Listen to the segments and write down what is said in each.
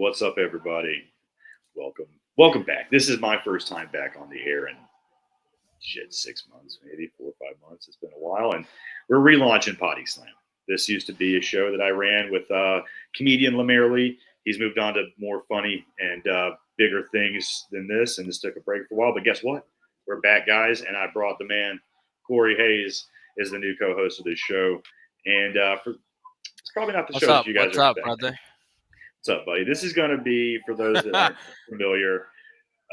What's up, everybody? Welcome back. This is my first time back on the air in 6 months, maybe 4 or 5 months. It's been a while, and we're relaunching Podyslam. This used to be a show that I ran with comedian Lamerly. He's moved on to more funny and bigger things than this, and this took a break for a while. But guess what? We're back, guys, and I brought the man, Cory Haynes, is the new co-host of this show. And it's probably not the show that you guys What's are up, expecting. brother? What's up, buddy? This is going to be, for those that aren't familiar,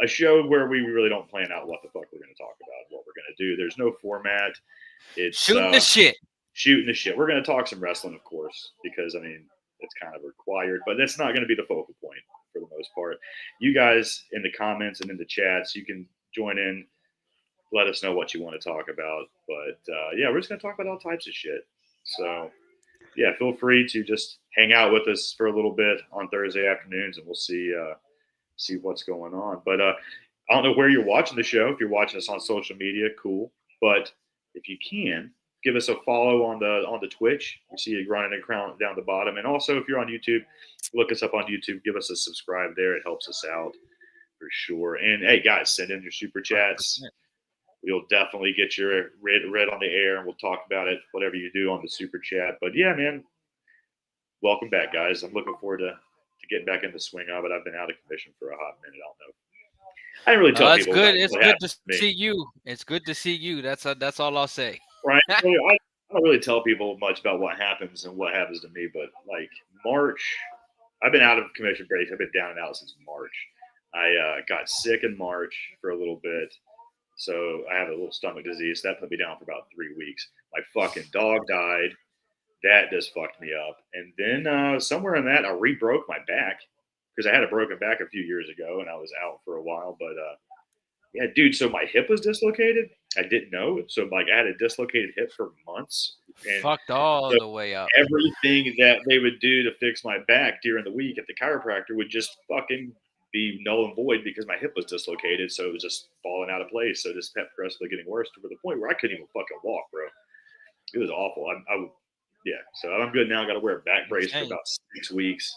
a show where we really don't plan out what the fuck we're going to talk about, what we're going to do. There's no format. It's Shooting the shit. Shooting the shit. We're going to talk some wrestling, of course, because, I mean, it's kind of required, but that's not going to be the focal point for the most part. You guys in the comments and in the chats, you can join in, let us know what you want to talk about. But, yeah, we're just going to talk about all types of shit. So, yeah, feel free to just hang out with us for a little bit on Thursday afternoons, and we'll see what's going on. But I don't know where you're watching the show. If you're watching us on social media, cool. But if you can, give us a follow on the Twitch. You see it running down the bottom. And also, if you're on YouTube, look us up on YouTube. Give us a subscribe there. It helps us out for sure. And, hey, guys, send in your super chats. We'll definitely get your read on the air, and we'll talk about it, whatever you do on the super chat. But, yeah, man, welcome back, guys. I'm looking forward to getting back in the swing of it. I've been out of commission for a hot minute. I don't know. I didn't really tell people. That's good. It's good to see you. It's good to see you. That's all I'll say. Right. I don't really tell people much about what happens and what happens to me, but like March, I've been out of commission breaks. I've been down and out since March. I got sick in March for a little bit, so I have a little stomach disease. That put me down for about 3 weeks. My fucking dog died. That just fucked me up. And then somewhere in that, I re-broke my back because I had a broken back a few years ago, and I was out for a while. But yeah, dude, so my hip was dislocated. I didn't know. So like I had a dislocated hip for months. And fucked all the way up. Everything that they would do to fix my back during the week at the chiropractor would just fucking be null and void because my hip was dislocated. So it was just falling out of place. So this kept progressively getting worse to the point where I couldn't even fucking walk, bro. It was awful. Yeah, so I'm good now. I got to wear a back brace for about 6 weeks.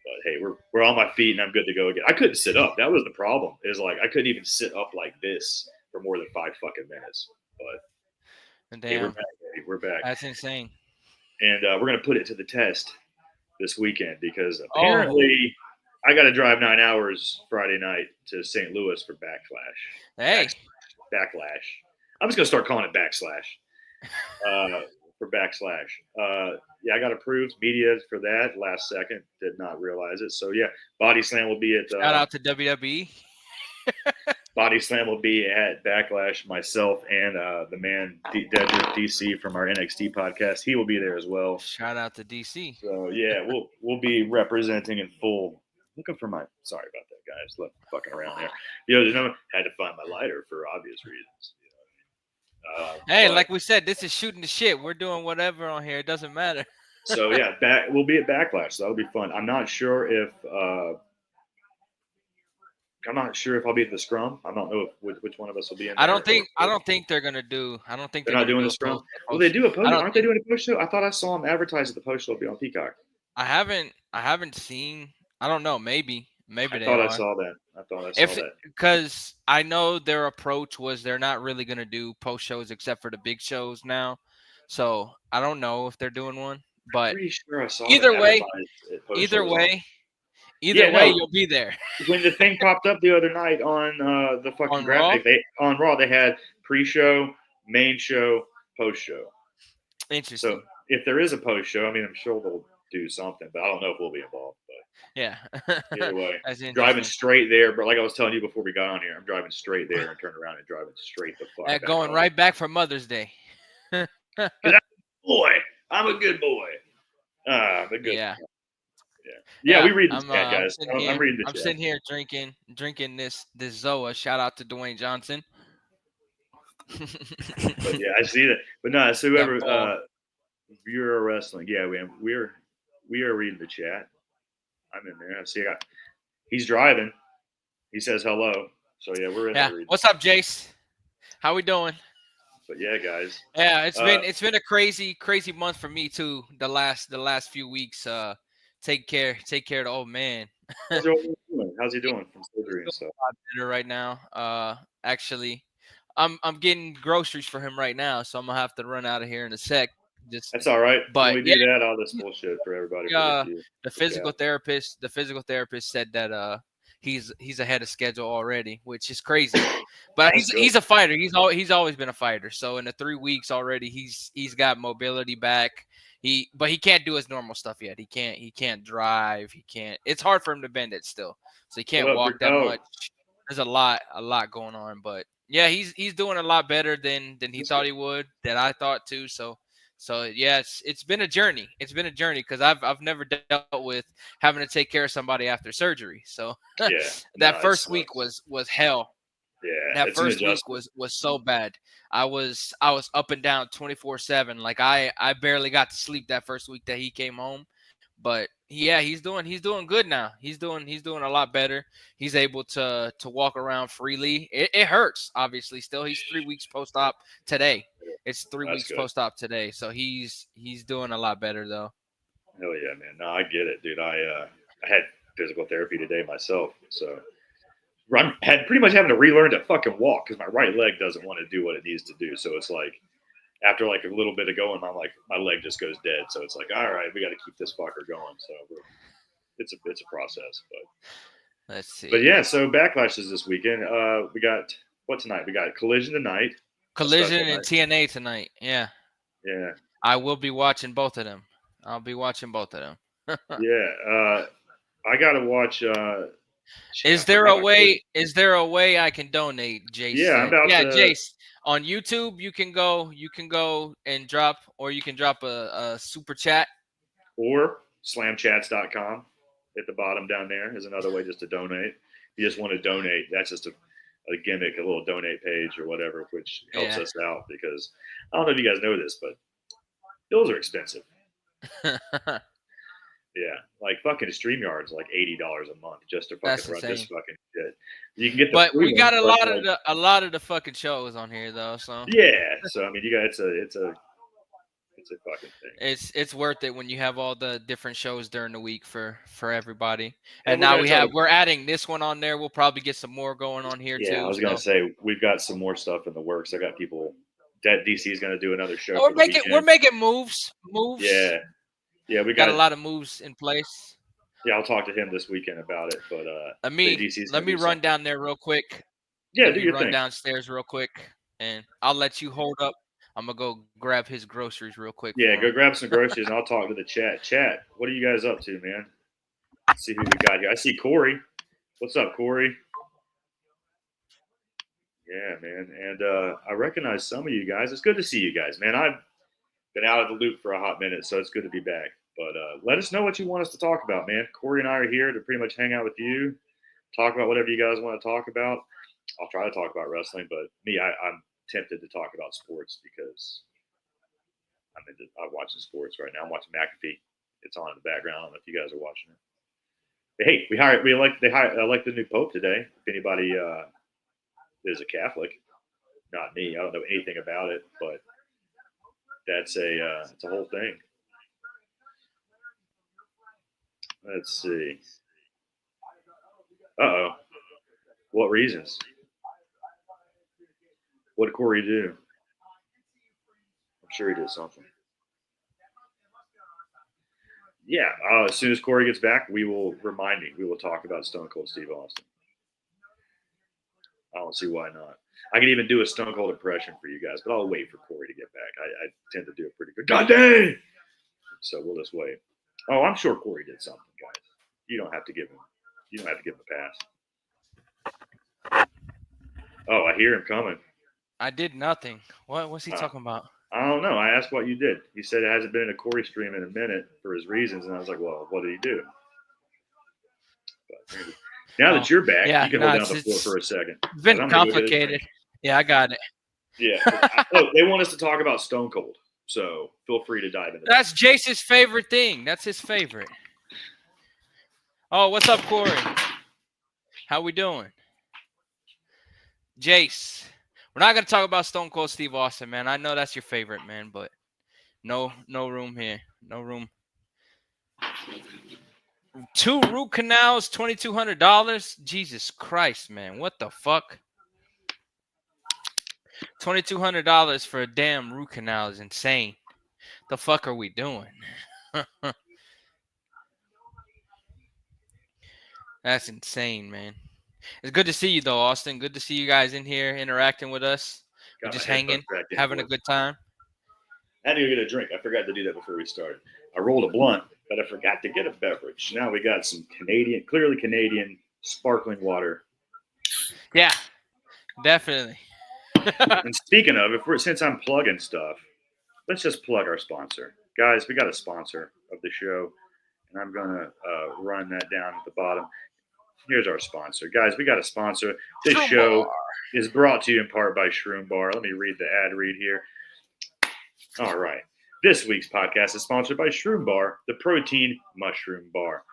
But hey, we're on my feet and I'm good to go again. I couldn't sit up. That was the problem. Is like I couldn't even sit up like this for more than 5 fucking minutes. But damn, hey, we're back, baby. We're back. That's insane. And we're gonna put it to the test this weekend because apparently I got to drive 9 hours Friday night to St. Louis for Backlash. Hey, Backlash. I'm just gonna start calling it Backslash. For Backslash. Yeah, I got approved media for that last second. Did not realize it. So, yeah, Bodyslam will be at... shout out to WWE. Bodyslam will be at Backlash. Myself and the man, Dedrick DC from our NXT podcast. He will be there as well. Shout out to DC. So, yeah, we'll be representing in full. Looking for my... Sorry about that, guys. Look, fucking around there. Had to find my lighter for obvious reasons. Hey, like we said, this is shooting the shit. We're doing whatever on here. It doesn't matter. So yeah, we'll be at Backlash. So that'll be fun. I'm not sure if I'll be at the scrum. I don't know which one of us will be in. I don't think they're gonna do. I don't think they're not doing the scrum. Well, they do a post. Aren't they doing a post show? I thought I saw them advertise at the post show. Be on Peacock. I haven't seen. I don't know. Maybe I thought I saw that. Because I know their approach was they're not really going to do post shows except for the big shows now. So I don't know if they're doing one, but I'm pretty sure I saw either way, you'll be there. When the thing popped up the other night on the fucking graphic, on Raw, they had pre-show, main show, post show. Interesting. So if there is a post show, I mean, I'm sure they'll do something, but I don't know if we'll be involved. But yeah, either way, driving straight there. But like I was telling you before we got on here, I'm driving straight there and turning around and driving straight the fuck. Going right back for Mother's Day. Boy, I'm a good boy. I'm a good. Yeah. Yeah, we read the chat, guys. I'm reading the chat. I'm sitting here drinking this Zoa. Shout out to Dwayne Johnson. But yeah, I see that. But no, so whoever Bureau Wrestling, yeah, we are reading the chat. I'm in there. I see. He's driving. He says hello. So yeah, we're in there. What's up, Jace? How we doing? But yeah, guys. Yeah, it's been a crazy month for me too. The last few weeks. Take care of the old man. How's your old man doing? How's he doing from surgery and Doing stuff? a lot better right now. Actually, I'm getting groceries for him right now, so I'm gonna have to run out of here in a sec. Just, That's all right. When but we yeah, do that, I'll just bullshit for everybody for the queue. the Okay. physical therapist said that he's ahead of schedule already, which is crazy. But That's good. he's a fighter. He's always been a fighter. So in the 3 weeks already, he's got mobility back. But he can't do his normal stuff yet. He can't drive. He can't. It's hard for him to bend it still. So he What can't up, walk that Oh, much. There's a lot going on. But yeah, he's doing a lot better than he that's thought good. he would. That I thought too. So yeah, it's been a journey. It's been a journey because I've never dealt with having to take care of somebody after surgery. So Yeah. that No, it first week sucks. was hell. Yeah, That it's an first week adjustment. was so bad. I was up and down 24/7. Like I barely got to sleep that first week that he came home. But yeah, he's doing good now. He's doing a lot better. He's able to walk around freely. It hurts obviously still. He's 3 weeks post op today. It's three That's weeks good. post op today. So he's doing a lot better though. Hell yeah, man. No, I get it, dude. I had physical therapy today myself, so I'm had pretty much having to relearn to fucking walk because my right leg doesn't want to do what it needs to do. So it's like after like a little bit of going, I'm like my leg just goes dead. So it's like, all right, we got to keep this fucker going. So it's a process, Let's but see. yeah. So Backlash is this weekend. We got what tonight? We got Collision tonight, a special Collision and night. TNA tonight. Yeah. Yeah, I will be watching both of them. I'll be watching both of them. yeah. I gotta watch. Shit, I Is there forgot a about Collision. way? Is there a way I can donate? Jace Yeah, I'm said. about Yeah, to. Jace. On YouTube, you can go. You can go and drop, or you can drop a super chat. Or slamchats.com at the bottom down there is another way just to donate. If you just want to donate, that's just a gimmick, a little donate page or whatever, which helps Yeah. us out because I don't know if you guys know this, but bills are expensive. Yeah, like fucking StreamYard's like $80 a month just to That's fucking run this insane. fucking shit. You can get the But free we one got a for lot of like the fucking shows on here though, so yeah. So I mean, you got it's a fucking thing. it's worth it when you have all the different shows during the week for everybody. And And we're now gonna try to we're adding this one on there. We'll probably get some more going on here yeah. I too. was gonna So say we've got some more stuff in the works. I got people that DC is gonna do another show we're for the making weekend. moves. Yeah, yeah, we Got a got. lot of moves in place. Yeah, I'll talk to him this weekend about it. But Let the me DC's let gonna me do run something. down there real quick. Yeah, Let do me your run thing. downstairs real quick, and I'll let you hold up. I'm gonna go grab his groceries real quick Yeah, for go him. grab some groceries and I'll talk to the chat. Chat, what are you guys up to, man? Let's see who we got here. I see Cory. What's up, Cory? Yeah, man. And I recognize some of you guys. It's good to see you guys, man. I've been out of the loop for a hot minute, so it's good to be back. But let us know what you want us to talk about, man. Cory and I are here to pretty much hang out with you, talk about whatever you guys want to talk about. I'll try to talk about wrestling, but me, I'm tempted to talk about sports because I'm watching sports right now. I'm watching McAfee. It's on in the background. I don't know if you guys are watching it. But hey, I like the new pope today. If anybody is a Catholic, not me. I don't know anything about it, but it's a whole thing. Let's see. Uh oh. What reasons? What did Cory do? I'm sure he did something. Yeah. As soon as Cory gets back, we will remind me. We will talk about Stone Cold Steve Austin. I don't see why not. I can even do a Stone Cold impression for you guys, but I'll wait for Cory to get back. I tend to do a pretty good. God dang! So we'll just wait. Oh, I'm sure Cory did something, guys. You don't have to give him. You don't have to give him a pass. Oh, I hear him coming. I did nothing. What's he talking about? I don't know. I asked what you did. He said it hasn't been in a Cory stream in a minute for his reasons, and I was like, well, what did he do? But now that you're back, yeah, you can hold down the floor for a second. It's been complicated. Yeah, I got it. Yeah. They want us to talk about Stone Cold, so feel free to dive into that. That's Jace's favorite thing. That's his favorite. Oh, what's up, Cory? How we doing? Jace, we're not going to talk about Stone Cold Steve Austin, man. I know that's your favorite, man, but no room here. No room. 2 root canals, $2,200. Jesus Christ, man. What the fuck? $2,200 for a damn root canal is insane. The fuck are we doing? That's insane, man. It's good to see you, though, Austin. Good to see you guys in here interacting with us. We're Got my just headphones hanging, back in having a for. good time. I had to go get a drink. I forgot to do that before we started. I rolled a blunt, but I forgot to get a beverage. Now we got some clearly Canadian sparkling water. Yeah, definitely. And speaking of, since I'm plugging stuff, let's just plug our sponsor, guys. We got a sponsor of the show, and I'm gonna run that down at the bottom. Here's our sponsor, guys. We got a sponsor. This Shroom show Bar. is brought to you in part by Shroom Bar. Let me read the ad read here. All right. This week's podcast is sponsored by Shroom Bar, the protein mushroom bar.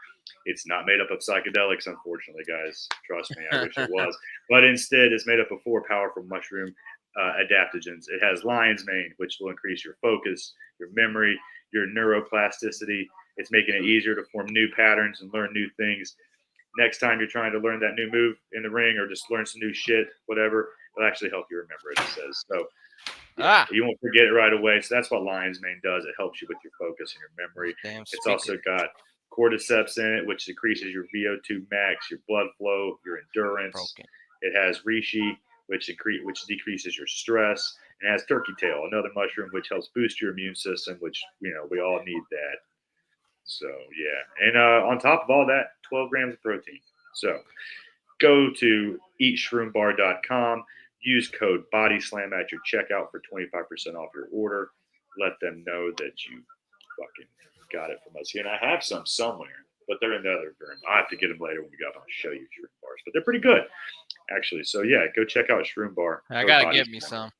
It's not made up of psychedelics, unfortunately, guys. Trust me, I wish it was. But instead, it's made up of 4 powerful mushroom adaptogens. It has lion's mane, which will increase your focus, your memory, your neuroplasticity. It's making it easier to form new patterns and learn new things. Next time you're trying to learn that new move in the ring or just learn some new shit, whatever, it'll actually help you remember it, it says. So you won't forget it right away. So that's what lion's mane does. It helps you with your focus and your memory. It's also got cordyceps in it, which decreases your VO2 max, your blood flow, your endurance. It has reishi, which decreases your stress. And it has turkey tail, another mushroom which helps boost your immune system, which, we all need that. So, yeah. And on top of all that, 12 grams of protein. So go to eatshroombar.com. Use code Bodyslam at your checkout for 25% off your order. Let them know that you fucking got it from us here. And I have some somewhere, but they're in the other room. I'll have to get them later when we go up and I'll show you Shroom Bars. But they're pretty good, actually. So, yeah, go check out Shroom Bar. I got to get me some.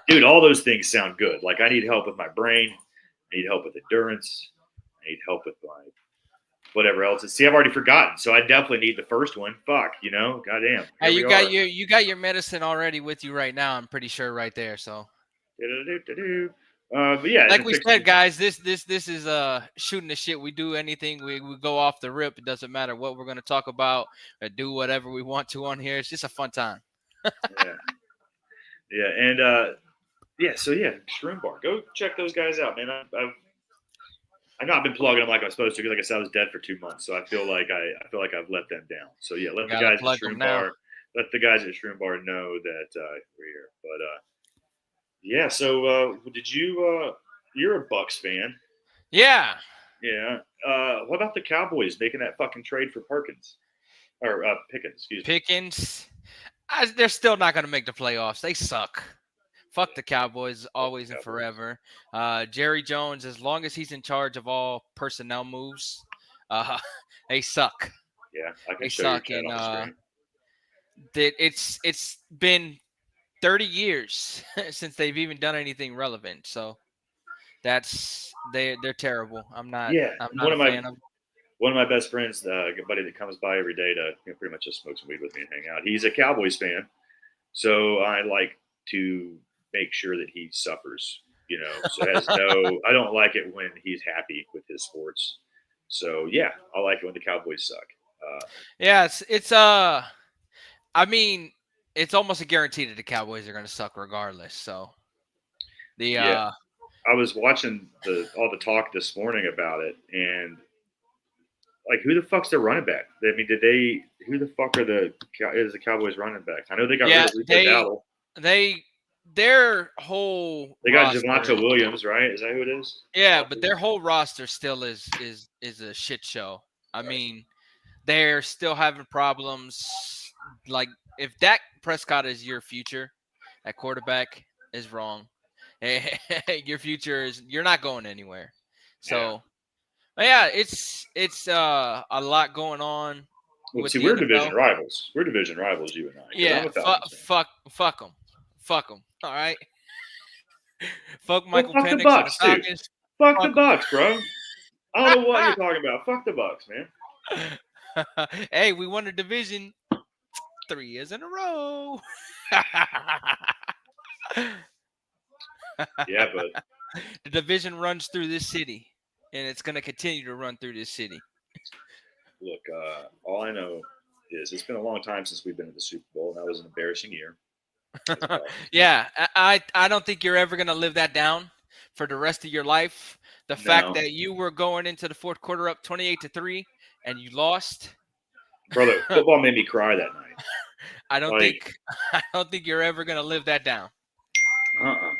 Dude, all those things sound good. Like, I need help with my brain. I need help with endurance. I need help with my whatever else. See, I've already forgotten, so I definitely need the first one. Fuck, goddamn. Hey, you got your medicine already with you right now. I'm pretty sure right there. So, but yeah, like we said, guys, this is shooting the shit. We do anything. We go off the rip. It doesn't matter what we're gonna talk about or do whatever we want to on here. It's just a fun time. Yeah, and so Shroom Bar. Go check those guys out, man. I've not been plugging them like I'm supposed to because, like I said, I was dead for 2 months, so I feel like I've let them down. So yeah, let the guys at Shroom Bar know that we're here. But yeah, so did you? You're a Bucks fan. Yeah. Yeah. What about the Cowboys making that fucking trade for Pickens? Excuse me. Pickens. They're still not going to make the playoffs. They suck. Fuck the Cowboys, always and forever. Jerry Jones, as long as he's in charge of all personnel moves, they suck. Yeah, I can show you that on the screen. It's been 30 years since they've even done anything relevant. So they're terrible. I'm not a fan of. One of my best friends, a buddy that comes by every day to pretty much just smoke some weed with me and hang out. He's a Cowboys fan, so I like to make sure that he suffers. So I don't like it when he's happy with his sports. So yeah, I like it when the Cowboys suck. Yeah, I mean, it's almost a guarantee that the Cowboys are going to suck regardless. So I was watching all the talk this morning about it, and like, who the fuck's their running back? I mean, who the fuck is the Cowboys running back? I know they got rid of Rico Dowdle. Their whole they got Javonte Williams, right? Is that who it is? Yeah, but their whole roster still is a shit show. I mean, they're still having problems. Like, if Dak Prescott is your future, that quarterback is wrong. Your future you're not going anywhere. So, yeah, it's a lot going on. Well, see, we're division rivals. We're division rivals, you and I. Yeah, fuck them. Fuck them. All right. Fuck Michael Penix the Bucks, dude. Fuck the Bucks, bro. I don't know what you're talking about. Fuck the Bucks, man. Hey, we won the division 3 years in a row. Yeah, but the division runs through this city, and it's going to continue to run through this city. Look, all I know is it's been a long time since we've been at the Super Bowl, and that was an embarrassing year. Yeah, I don't think you're ever gonna live that down for the rest of your life. The fact No, that you were going into the fourth quarter up 28-3 and you lost. brother, football made me cry that night. I don't Like, think I don't think you're ever gonna live that down.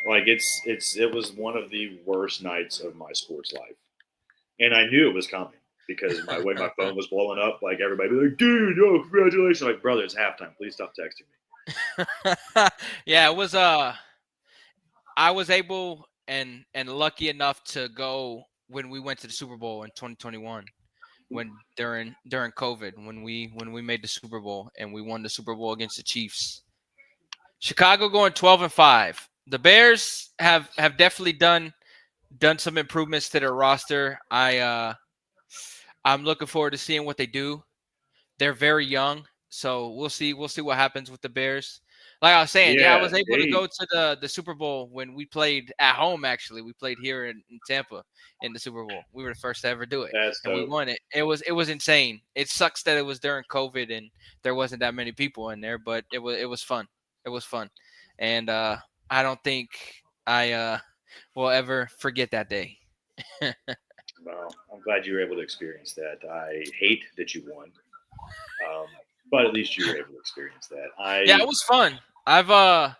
like it was one of the worst nights of my sports life, and I knew it was coming because my way my phone was blowing up. Like everybody be like, "Dude, yo, congratulations!" Like, brother, it's halftime. Please stop texting me. Yeah, it was I was able and lucky enough to go when we went to the Super Bowl in 2021 when during COVID when we made the Super Bowl and we won the Super Bowl against the Chiefs. Chicago going 12-5. The Bears have definitely done some improvements to their roster. I'm looking forward to seeing what they do. They're very young, so we'll see what happens with the Bears. Like I was saying, yeah, I Yeah, was able to go to the Super Bowl when we played at home. Actually, we played here in Tampa in the Super Bowl. We were the first to ever do it, that's and we dope. won it. It was insane. It sucks that it was during COVID and there wasn't that many people in there, but it was fun. It was fun, and I don't think I will ever forget that day. Well, I'm glad you were able to experience that. I hate that you won, um, but at least you were able to experience that. Yeah, it was fun. I've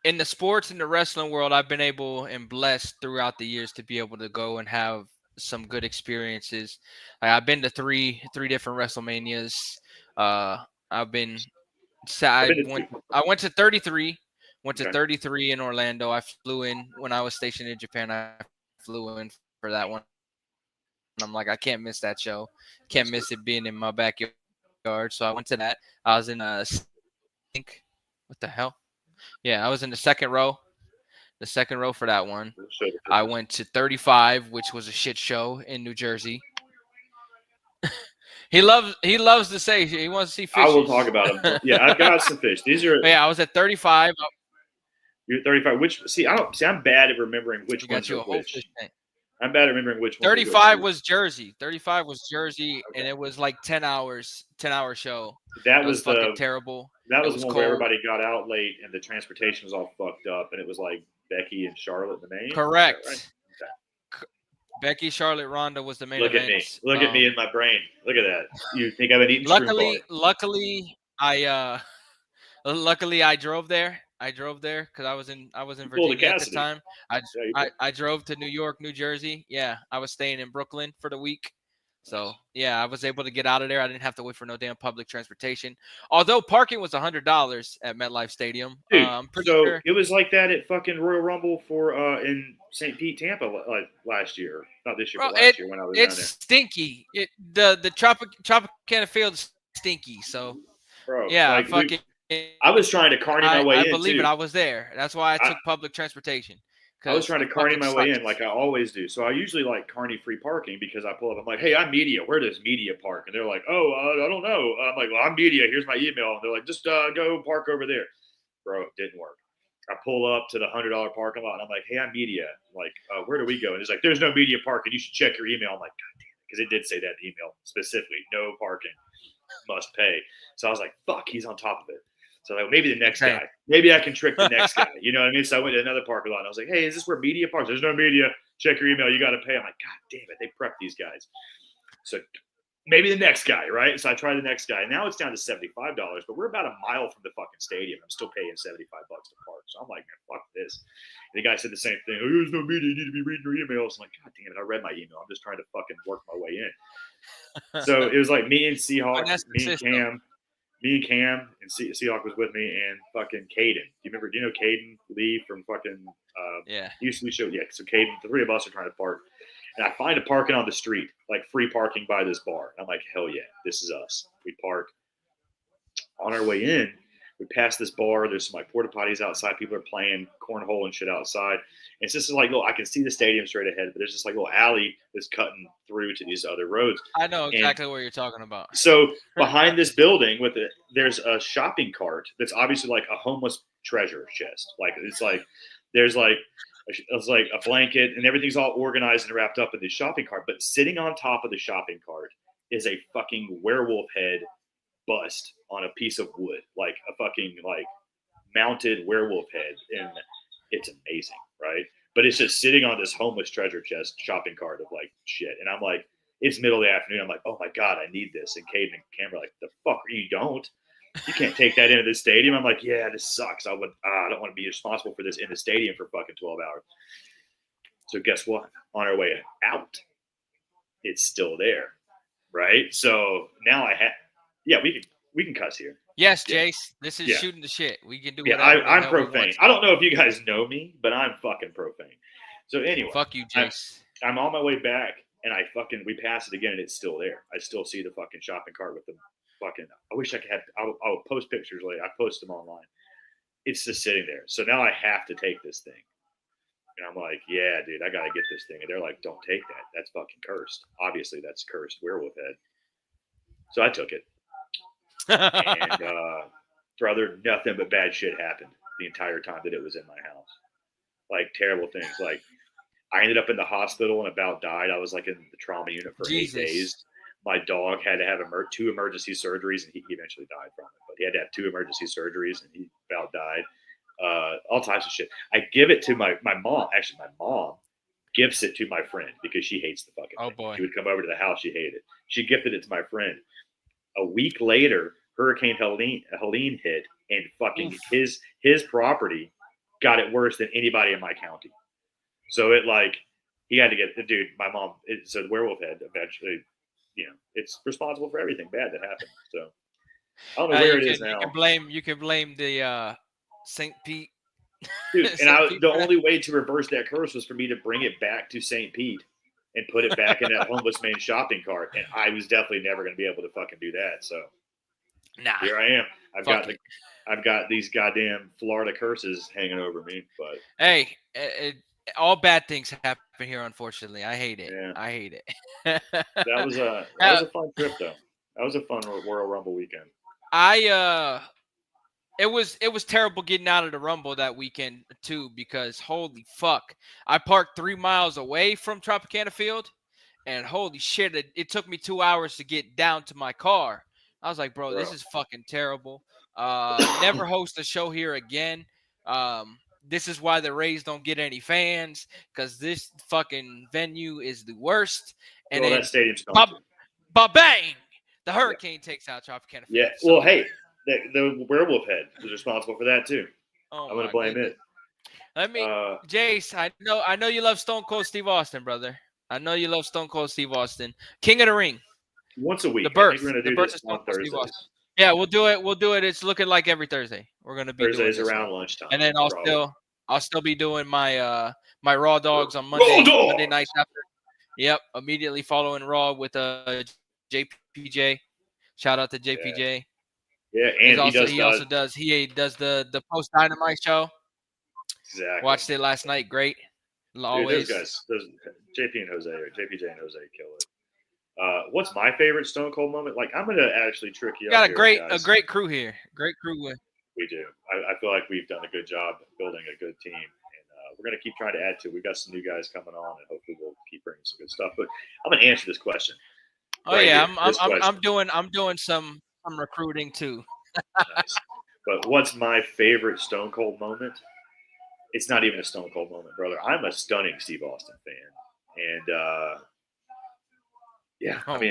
in the sports and the wrestling world, I've been able and blessed throughout the years to be able to go and have some good experiences. I've been to three different WrestleManias. I've been I've I been to went two. I went to 33. Went to Okay, 33 in Orlando. I flew in when I was stationed in Japan. I flew in for that one. I'm like, I can't miss that show. Can't that's miss cool. it being in my backyard. So I went to that. I was in think what the hell? Yeah, I was in the second row for that one. We'll show the I pictures. went to 35, which was a shit show in New Jersey. He loves to say he wants to see I will talk fishes. about them. Yeah, I've got some fish. These are Yeah, I was at 35. you're 35. Which I don't see. I'm bad at remembering which You got ones are you a whole which. fish tank. I'm bad at remembering which ones are which. 35 was Jersey. 35 was Jersey, Okay, and it was like 10 hours, 10-hour show. that It was was fucking the terrible. that It was the was one where cold. everybody got out late and the transportation was all fucked up, and it was like Becky and Charlotte the main. Is that right? Correct. Okay. Becky, Charlotte, Ronda was the main Look at event. me. Look at me in my brain. Look at that. You think I've been eating shroom bar? Luckily, I drove there. Because I was in You pulled a Virginia at the Cassidy. time. Yeah, you pulled. I drove to New York, New Jersey. Yeah, I was staying in Brooklyn for the week. So Nice. yeah, I was able to get out of there. I didn't have to wait for no damn public transportation. Although parking was $100 at MetLife Stadium. Dude, I'm pretty so sure. it was like that at fucking Royal Rumble for in St. Pete, Tampa, like last year. Not this year, Bro, but last year when I was it's down there. stinky. The Tropicana Field is stinky. So Bro, yeah, like fucking. I was trying to carny my way I in believe it. too. I was there. That's why I I, took public transportation I was because trying to it carny fucking my way in sucks. like I always do. So I usually like carny free parking because I pull up. I'm like, hey, I'm media. Where does media park? And they're like, oh, I don't know. I'm like, well, I'm media. Here's my email. And they're like, just go park over there. Bro, it didn't work. I pull up to the $100 parking lot and I'm like, hey, I'm media. Like, where do we go? And it's like, there's no media parking. You should check your email. I'm like, God damn it. Because it did say that in the email specifically, no parking, must pay. So I was like, fuck, he's on top of it. So like, maybe the next guy. Maybe I can trick the next guy. You know what I mean? So I went to another parking lot and I was like, hey, is this where media parks? There's no media. Check your email. You got to pay. I'm like, God damn it. They prep these guys. So maybe the next guy, right? So I tried the next guy. Now it's down to $75, but we're about a mile from the fucking stadium. I'm still paying $75 to park. So I'm like, man, fuck this. And the guy said the same thing. Oh, there's no media. You need to be reading your emails. I'm like, God damn it. I read my email. I'm just trying to fucking work my way in. So it was like me and Seahawk, me and Cam and Seahawk was with me and fucking Caden. Do you know Caden Lee from fucking Yeah. used to be show? Yeah, so Caden, the three of us are trying to park. And I find a parking on the street, like free parking by this bar. And I'm like, hell yeah, this is us. We park. On our way in, we pass this bar. There's some like porta potties outside. People are playing cornhole and shit outside. And it's just like, I can see the stadium straight ahead, but there's just like a little alley that's cutting through to these other roads. I know exactly what you're talking about. So behind this building with it, there's a shopping cart that's obviously like a homeless treasure chest. Like it's like there's like it's like a blanket and everything's all organized and wrapped up in this shopping cart. But sitting on top of the shopping cart is a fucking werewolf head bust on a piece of wood, like a fucking like mounted werewolf head, and it's amazing, right? But it's just sitting on this homeless treasure chest shopping cart of like shit, and I'm like, it's middle of the afternoon. I'm like, oh my god, I need this. And Caden and Cam are like, the fuck, you don't? You can't take that into the stadium. I'm like, yeah, this sucks. I don't want to be responsible for this in the stadium for fucking 12 hours. So guess what? On our way out, it's still there, right? So now we can cuss here. Yes, Yeah. Jace. This is shooting the shit. We can do Yeah, whatever. I'm profane. I don't know if you guys know me, but I'm fucking profane. So anyway, fuck you, Jace. I'm on my way back, and we pass it again, and it's still there. I still see the fucking shopping cart with the fucking. I wish I could have. I'll post pictures later. I post them online. It's just sitting there. So now I have to take this thing, and I'm like, yeah, dude, I gotta get this thing. And they're like, don't take that. That's fucking cursed. Obviously, that's cursed werewolf head. So I took it. And brother, nothing but bad shit happened the entire time that it was in my house. Like terrible things. Like I ended up in the hospital and about died. I was like in the trauma unit for 8 days. My dog had to have 2 emergency surgeries, and he eventually died from it. But he had to have 2 emergency surgeries, and he about died. All types of shit. I give it to my mom. Actually, my mom gifts it to my friend because she hates the fucking thing. Boy. She would come over to the house. She hated it. She gifted it to my friend. A week later, Hurricane Helene hit, and fucking his property got it worse than anybody in my county. So it he had to get the dude. My mom, so the werewolf head eventually, it's responsible for everything bad that happened. So I don't know where it is now. You can blame the St. Pete. Dude, and the only way to reverse that curse was for me to bring it back to St. Pete and put it back in that homeless man's shopping cart. And I was definitely never going to be able to fucking do that. So here I am. I've got these goddamn Florida curses hanging over me. But hey, all bad things happen here, unfortunately. I hate it. Yeah. I hate it. That was a fun trip, though. That was a fun Royal Rumble weekend. It was terrible getting out of the Rumble that weekend too, because holy fuck, I parked 3 miles away from Tropicana Field, and holy shit, it took me 2 hours to get down to my car. I was like, bro, this is fucking terrible. Never host a show here again. This is why the Rays don't get any fans, because this fucking venue is the worst. And that stadium's bang! The Hurricane takes out Tropicana Field. Yeah. Well, hey, the werewolf head was responsible for that too. I'm going to blame it. Jace, I know you love Stone Cold Steve Austin, brother. I know you love Stone Cold Steve Austin. King of the Ring. Once a week. The birth. I think we're going to do this on Thursdays. Yeah, we'll do it. It's looking like every Thursday. We're going to be Thursdays doing around lunchtime. And then I'll still be doing my my Raw Dogs on Monday nights after. Yep, immediately following Raw with JPJ. Shout out to JPJ. Yeah, and he also does the post Dynamite show. Exactly. Watched it last night. Great. Always. Dude, those JPJ and Jose kill it. What's my favorite Stone Cold moment? Like, I'm gonna actually trick you. Got a great crew here. Great crew with. We do. I feel like we've done a good job building a good team, and we're gonna keep trying to add to it. We've got some new guys coming on, and hopefully we'll keep bringing some good stuff. But I'm gonna answer this question. I'm doing some recruiting too. Nice. But what's my favorite Stone Cold moment? It's not even a Stone Cold moment, brother. I'm a stunning Steve Austin fan, and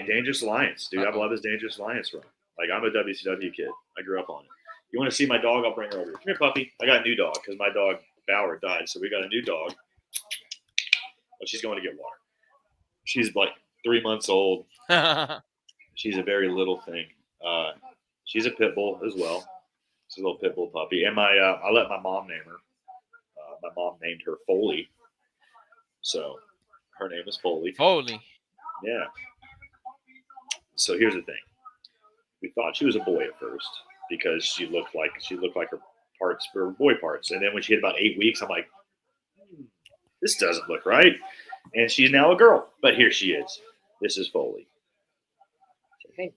Dangerous Alliance, dude. I love his Dangerous Alliance run. Like, I'm a WCW kid. I grew up on it. You want to see my dog? I'll bring her over. Come here, puppy. I got a new dog because my dog Bauer died, so we got a new dog. But she's going to get water. She's like 3 months old. She's a very little thing. She's a pit bull as well. She's a little pit bull puppy. And I let my mom name her. My mom named her Foley. So her name is Foley. Foley. Yeah. So here's the thing. We thought she was a boy at first because she looked like her parts were boy parts. And then when she hit about 8 weeks, I'm like, this doesn't look right. And she's now a girl. But here she is. This is Foley. Hey.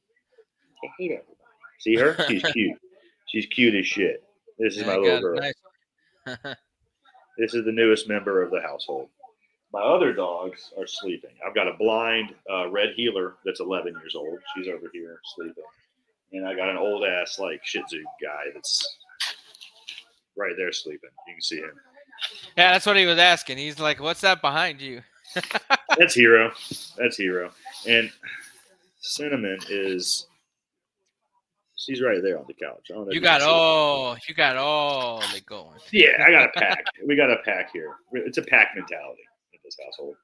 Say hey to everybody. See her? She's cute. She's cute as shit. This is my little girl. Nice. This is the newest member of the household. My other dogs are sleeping. I've got a blind red heeler that's 11 years old. She's over here sleeping. And I got an old ass like Shih Tzu guy that's right there sleeping. You can see him. Yeah, that's what he was asking. He's like, "What's that behind you?" That's Hero. That's Hero. And Cinnamon is she's right there on the couch. I don't know if You you can got see it. all it going. Yeah, I got a pack. We got a pack here. It's a pack mentality in this household.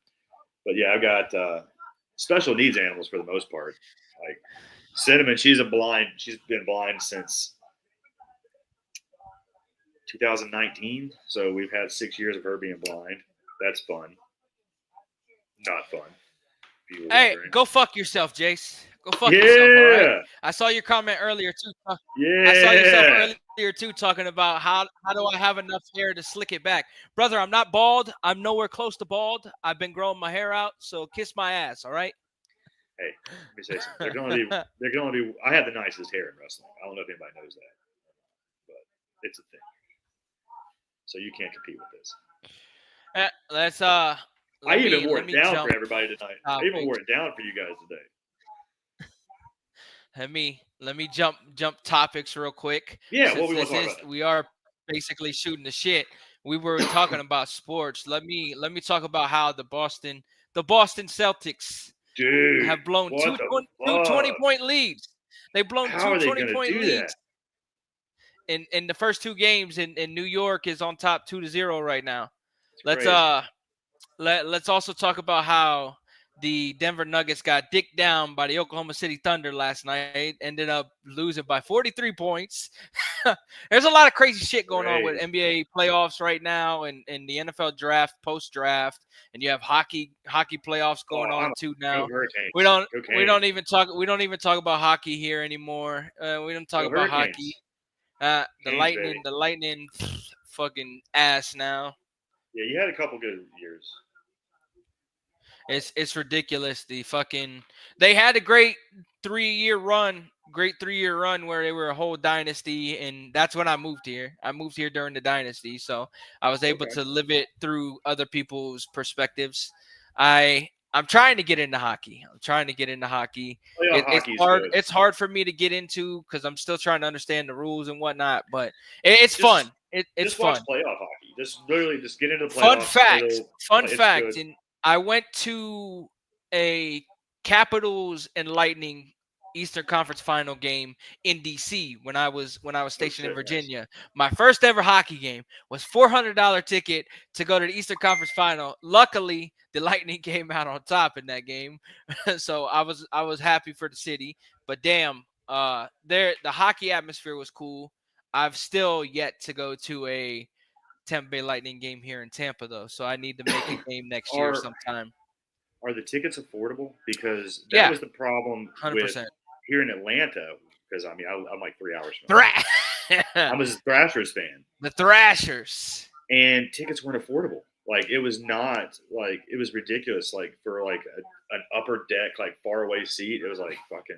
But yeah, I've got special needs animals for the most part. Like Cinnamon, she's been blind since 2019. So we've had 6 years of her being blind. That's fun. Not fun. If you were Hey, wondering. go fuck yourself, Jace. Go fuck yourself, all right? Yeah. I saw your comment earlier too. Yeah. I saw yourself earlier too talking about how do I have enough hair to slick it back, brother? I'm not bald. I'm nowhere close to bald. I've been growing my hair out, so kiss my ass, all right? Hey, let me say something. They're gonna be. I have the nicest hair in wrestling. I don't know if anybody knows that, but it's a thing. So you can't compete with this. Let's I even wore let it me down jump for everybody tonight. I even topics. wore it down for you guys today. Let me jump topics real quick. Yeah, Since what we want this to talk is about? we are basically shooting the shit. We were talking about sports. Let me talk about how the Boston Celtics Dude, have blown what the two fuck? 20-point leads. They've blown How two are they gonna 20-point do that? leads in the first two games, and New York is on top 2-0 right now. It's Let's crazy. let's also talk about how the Denver Nuggets got dicked down by the Oklahoma City Thunder last night, ended up losing by 43 points. There's a lot of crazy shit going on with Crazy. NBA playoffs right now, and the NFL draft, post-draft, and you have hockey playoffs going Oh, on I'm too go now. We Hurricanes. don't Go we don't Canes. even talk about hockey here anymore. We don't talk Go about hockey. Hurricanes. The Canes, baby. Lightning, fucking ass now. Yeah, you had a couple good years. It's ridiculous. They had a great 3-year run, where they were a whole dynasty, and that's when I moved here. I moved here during the dynasty, so I was able Okay. to live it through other people's perspectives. I'm trying to get into hockey. Playoff It's hockey's hard. good. It's hard for me to get into because I'm still trying to understand the rules and whatnot. But it's Just fun. It's just watch fun. playoff hockey. Just literally just get into the Fun playoffs. fact. It's good. And I went to a Capitals and Lightning Eastern Conference Final game in DC when I was Oh stationed in shit, nice. Virginia. My first ever hockey game was $400 ticket to go to the Eastern Conference Final. Luckily, the Lightning came out on top in that game, so I was happy for the city. But damn, the hockey atmosphere was cool. I've still yet to go to a Tampa Bay Lightning game here in Tampa, though, so I need to make a game next year Are sometime. are the tickets affordable? Because that Yeah, was the problem with 100%. here in Atlanta. Because I mean, I'm like 3 hours from Thra- Atlanta. I'm a Thrashers fan, the Thrashers. and tickets weren't affordable. Like it was not like it was ridiculous. Like for like an upper deck, like far away seat, it was like fucking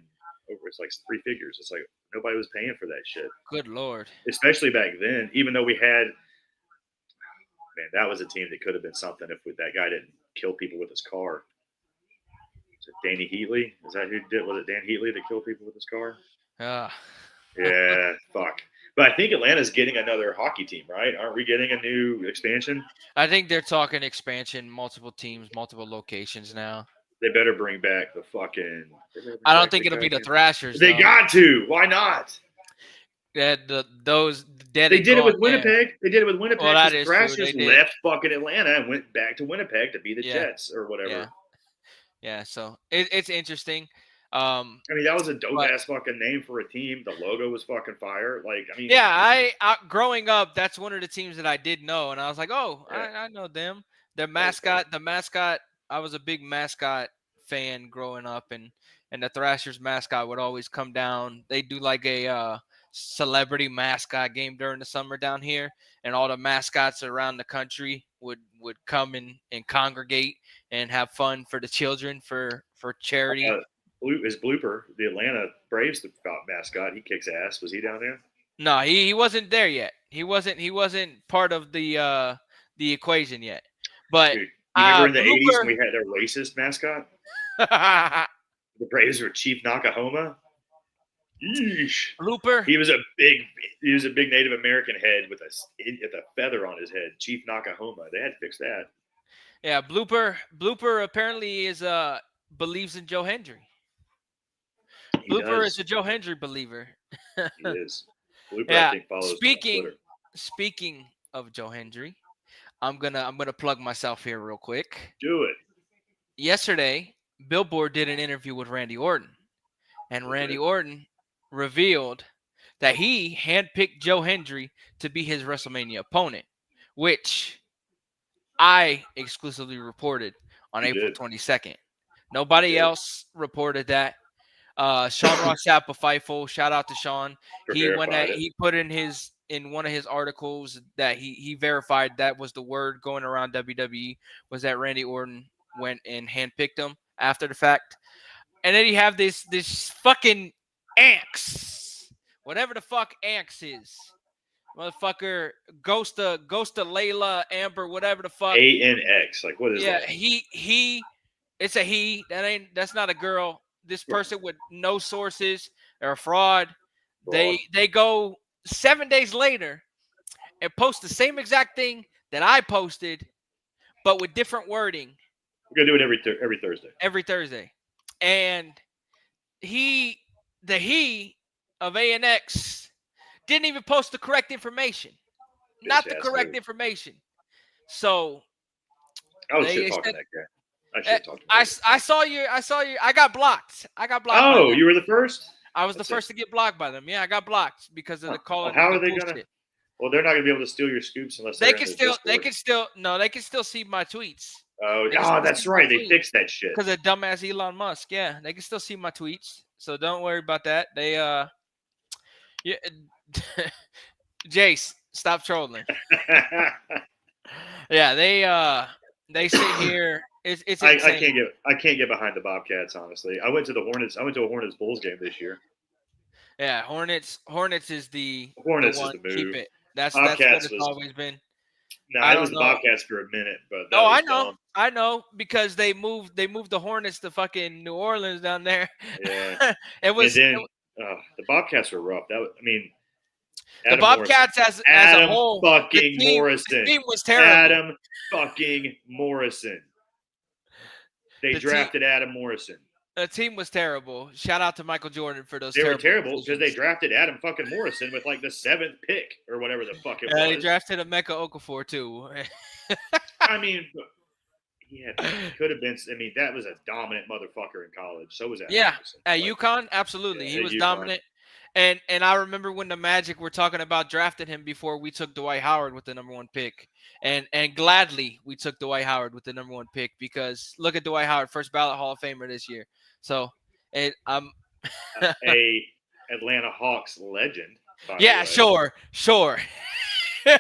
over. It's like 3 figures. It's like nobody was paying for that shit, Good Lord. especially back then. Even though we had, man, that was a team that could have been something if that guy didn't kill people with his car. Is it Danny Heatley? Is that who did? Was it Dan Heatley that killed people with his car? Uh, Yeah, fuck. But I think Atlanta's getting another hockey team, right? Aren't we getting a new expansion? I think they're talking expansion, multiple teams, multiple locations now. They better bring back the fucking. I don't think it'll be the Thrashers, They though. got to. Why not? Those dead They and did it gone with there. Winnipeg. They did it with Winnipeg Well, that because the is true. Thrashers They did. left fucking Atlanta and went back to Winnipeg to be the Yeah. Jets or whatever. Yeah. So it's interesting. I mean, that was a dope But ass fucking name for a team. The logo was fucking fire. Like, I mean, yeah, I growing up, that's one of the teams that I did know, and I was like, oh, yeah, I know them. Their that was fire. the mascot. I was a big mascot fan growing up, and the Thrashers mascot would always come down. They do like a celebrity mascot game during the summer down here, and all the mascots around the country would come and congregate and have fun for the children for charity. His blooper, the Atlanta Braves mascot, he kicks ass. Was he down there? No, he wasn't there yet. He wasn't part of the equation yet. But Dude, You remember in the 80s Blooper. when we had their racist mascot? The Braves were Chief Nakahoma. Yeesh. Blooper. He was a big Native American head with a feather on his head. Chief Nakahoma. They had to fix that. Yeah, Blooper apparently believes in Joe Hendry. Blooper is a Joe Hendry believer. He is. Blooper, Yeah. I think, follows Twitter. Speaking of Joe Hendry, I'm gonna plug myself here real quick. Do it. Yesterday, Billboard did an interview with Randy Orton, and Randy Orton revealed that he handpicked Joe Hendry to be his WrestleMania opponent, which I exclusively reported on April 22nd. Nobody else reported that. Sean Ross Sapp of Fightful, shout out to Sean. He put in one of his articles that he verified that was the word going around WWE was that Randy Orton went and handpicked him after the fact. And then you have this fucking Anx, whatever the fuck Anx is, motherfucker, Ghost of Layla, Amber, whatever the fuck. ANX, like what is that? Yeah, it's a he. That's not a girl. This person with no sources or fraud. They go 7 days later and post the same exact thing that I posted, but with different wording. We're gonna do it every Thursday. Every Thursday, and the he of ANX didn't even post the correct information. Not the correct information. So I was shit talking that guy. I saw you. I got blocked. Oh, you were the first? I was the first to get blocked by them. Yeah, I got blocked because of the call. How are they gonna? Well, they're not gonna be able to steal your scoops unless they can still see my tweets. Oh, that's right. They fixed that shit because of dumbass Elon Musk. Yeah, they can still see my tweets. So don't worry about that. They yeah, Jace, stop trolling. Yeah, they sit here. It's I can't get behind the Bobcats, honestly. I went to a Hornets Bulls game this year. Yeah, Hornets is the one. Keep it. That's what it's always been. No, it was the Bobcats for a minute, but I know because they moved the Hornets to fucking New Orleans down there. Yeah, the Bobcats were rough. The Bobcats as a whole, Morrison. The team was terrible. Adam fucking Morrison. They drafted Adam Morrison. The team was terrible. Shout out to Michael Jordan for those. They were terrible because they drafted Adam fucking Morrison with like the 7th pick or whatever the fuck it was. They drafted Emeka Okafor too. Could have been. That was a dominant motherfucker in college. So was that. Yeah, at UConn, absolutely, he was dominant. And I remember when the Magic were talking about drafting him before we took Dwight Howard with the #1 pick. And gladly we took Dwight Howard with the #1 pick because look at Dwight Howard, first ballot Hall of Famer this year. So a Atlanta Hawks legend. Yeah, sure. They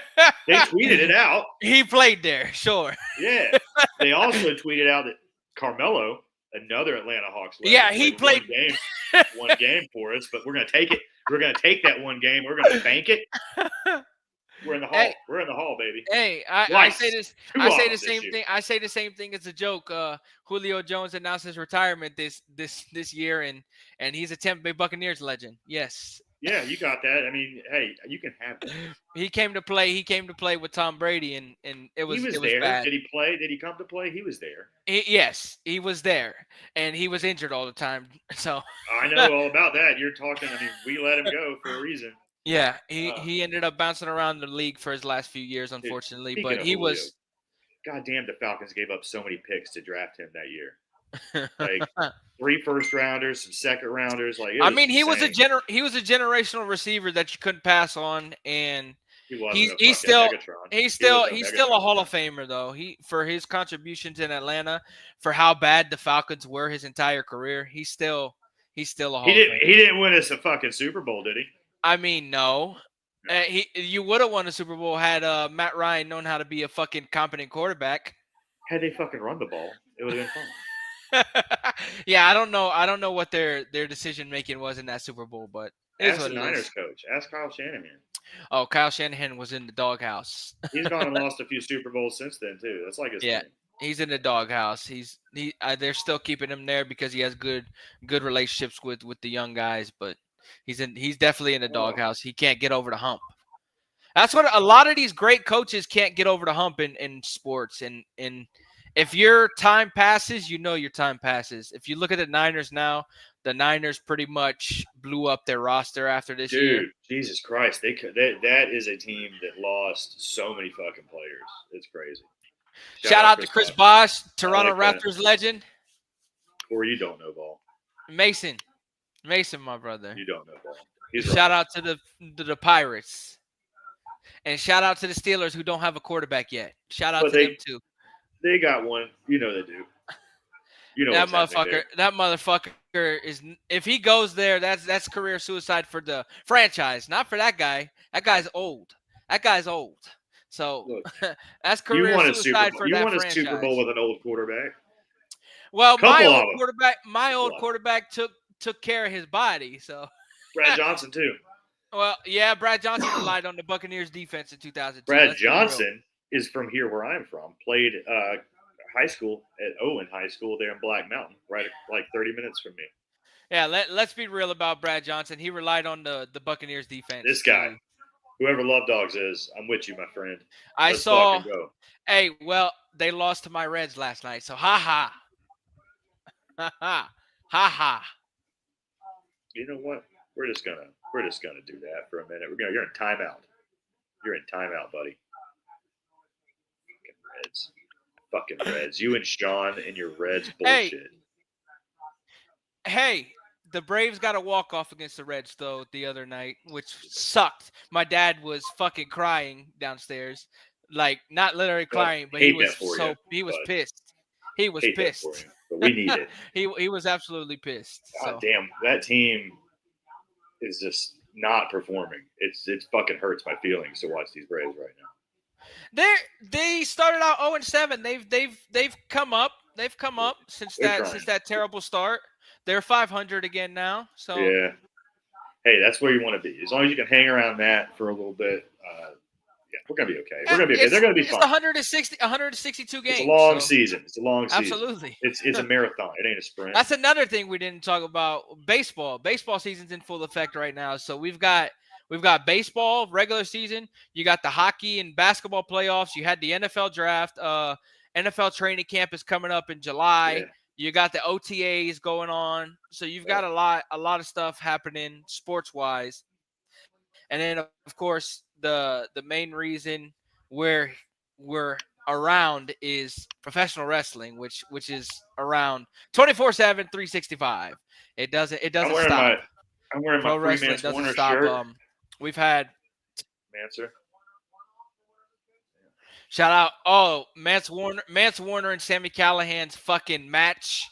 tweeted it out. He played there, sure. Yeah. They also tweeted out that Carmelo, another Atlanta Hawks legend, yeah, he played one game for us, but we're gonna take it. We're gonna take that one game. We're gonna bank it. We're in the hall. We're in the hall, baby. Hey, I say this. I say the same thing. I say the same thing as a joke. Julio Jones announced his retirement this year, and he's a Tampa Bay Buccaneers legend. Yes. Yeah, you got that. Hey, you can have that. He came to play with Tom Brady, and it was there. Bad. Did he play? Did he come to play? He was there. Yes, he was there, and he was injured all the time. So I know all about that. You're talking. We let him go for a reason. Yeah, he ended up bouncing around the league for his last few years, unfortunately. Dude, but he Julio, was. Goddamn, the Falcons gave up so many picks to draft him that year. Like 3 first-rounders, some second-rounders. Like he was a generational receiver that you couldn't pass on, and he's still a Hall of Famer though. For his contributions in Atlanta, for how bad the Falcons were his entire career, he's still a Hall of Famer. He didn't win us a fucking Super Bowl, did he? No. You would have won a Super Bowl had Matt Ryan known how to be a fucking competent quarterback. Had they fucking run the ball, it would have been fun. Yeah, I don't know what their decision making was in that Super Bowl, but ask the Niners coach. Ask Kyle Shanahan. Oh, Kyle Shanahan was in the doghouse. He's gone and lost a few Super Bowls since then too. That's like his thing. He's in the doghouse. They're still keeping him there because he has good relationships with the young guys, but he's definitely in the doghouse. He can't get over the hump. That's what a lot of these great coaches can't get over the hump in sports. And if your time passes, you know your time passes. If you look at the Niners now, the Niners pretty much blew up their roster after this year. Dude, Jesus Christ, that is a team that lost so many fucking players. It's crazy. Shout out to Chris Bosh, Toronto like Raptors legend. Or you don't know ball. Mason, my brother. You don't know ball. Shout out to the Pirates. And shout out to the Steelers who don't have a quarterback yet. Shout out to them too. They got one. You know they do. You know that motherfucker. That motherfucker is. If he goes there, that's career suicide for the franchise, not for that guy. That guy's old. So look, that's career suicide for that franchise. You won a Super Bowl with an old quarterback. Well, my old quarterback took care of his body. So Brad Johnson too. Well, yeah, Brad Johnson relied on the Buccaneers defense in 2002. Brad Johnson is from here where I'm from. Played high school at Owen High School there in Black Mountain, right like 30 minutes from me. Yeah, let's be real about Brad Johnson. He relied on the Buccaneers defense. This guy, whoever Love Dogs is, I'm with you, my friend. Let's saw. Go. Hey, well, they lost to my Reds last night, so ha ha. You know what? We're just gonna do that for a minute. You're in timeout. You're in timeout, buddy. Fucking Reds. You and Sean and your Reds bullshit. Hey, the Braves got a walk-off against the Reds, though, the other night, which sucked. My dad was fucking crying downstairs. Like, not literally crying, but he was pissed. He was pissed. But we need it. He was absolutely pissed. God damn, that team is just not performing. It fucking hurts my feelings to watch these Braves right now. They started out 0-7. They've come up. They've come up since that terrible start. They're 500 again now. So yeah. Hey, that's where you want to be. As long as you can hang around that for a little bit, yeah, we're gonna be okay. We're gonna be okay. They're gonna be fun. It's 162 games. It's a long season. It's a long season. Absolutely. It's a marathon. It ain't a sprint. That's another thing we didn't talk about. Baseball. Baseball season's in full effect right now. So we've got baseball regular season. You got the hockey and basketball playoffs. You had the NFL draft. NFL training camp is coming up in July. Yeah. You got the OTAs going on. So you've got a lot of stuff happening sports wise. And then of course the main reason we're around is professional wrestling, which is around 24/7, 365. It doesn't stop. I'm wearing my Freeman's Warner shirt. We've had Manser. Shout out. Oh, Mance Warner and Sami Callihan's fucking match.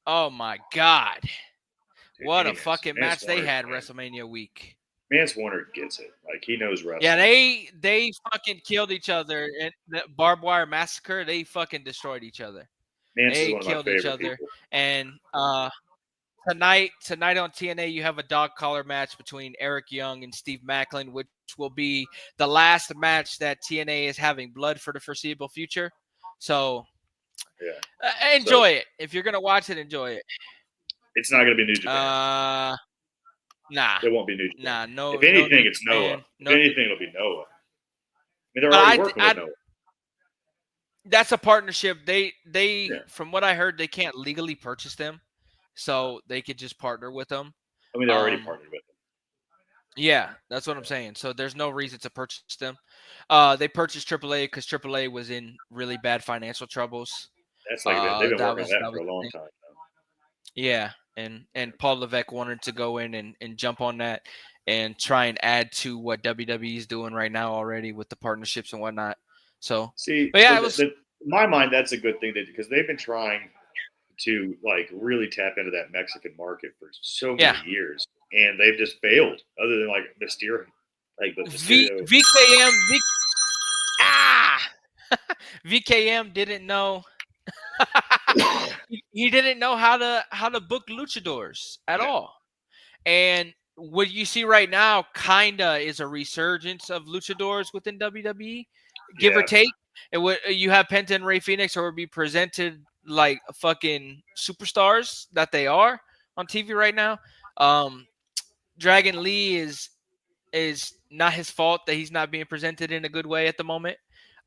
Oh my God. Dude, what a fucking match they had WrestleMania week. Mance Warner gets it. Like, he knows wrestling. Yeah, they fucking killed each other in the Barbed Wire Massacre. They fucking destroyed each other. Mance is one of my favorite people. And tonight on TNA, you have a dog collar match between Eric Young and Steve Macklin, which will be the last match that TNA is having blood for the foreseeable future. So, yeah, enjoy it. If you're gonna watch it, enjoy it. It's not gonna be New Japan. Nah. It won't be New Japan. Nah, no. If anything, it's Noah. If anything, it'll be Noah. I mean, they're already working with Noah. That's a partnership. They from what I heard, they can't legally purchase them, so they could just partner with them. I mean, they're already partnered with them. Yeah, that's what I'm saying. So there's no reason to purchase them. They purchased AAA because AAA was in really bad financial troubles. That's like they've been working on that for a long time. Yeah, and Paul Levesque wanted to go in and jump on that and try and add to what WWE is doing right now already with the partnerships and whatnot. So in my mind, that's a good thing because they've been trying to like really tap into that Mexican market for so many years, and they've just failed. Other than like Mysterio, like the VKM didn't know. He didn't know how to book luchadors at all. And what you see right now kinda is a resurgence of luchadors within WWE, give or take. It would you have Penta and Ray Phoenix, or it would be presented like fucking superstars that they are on TV right now. Um, Dragon Lee is not his fault that he's not being presented in a good way at the moment.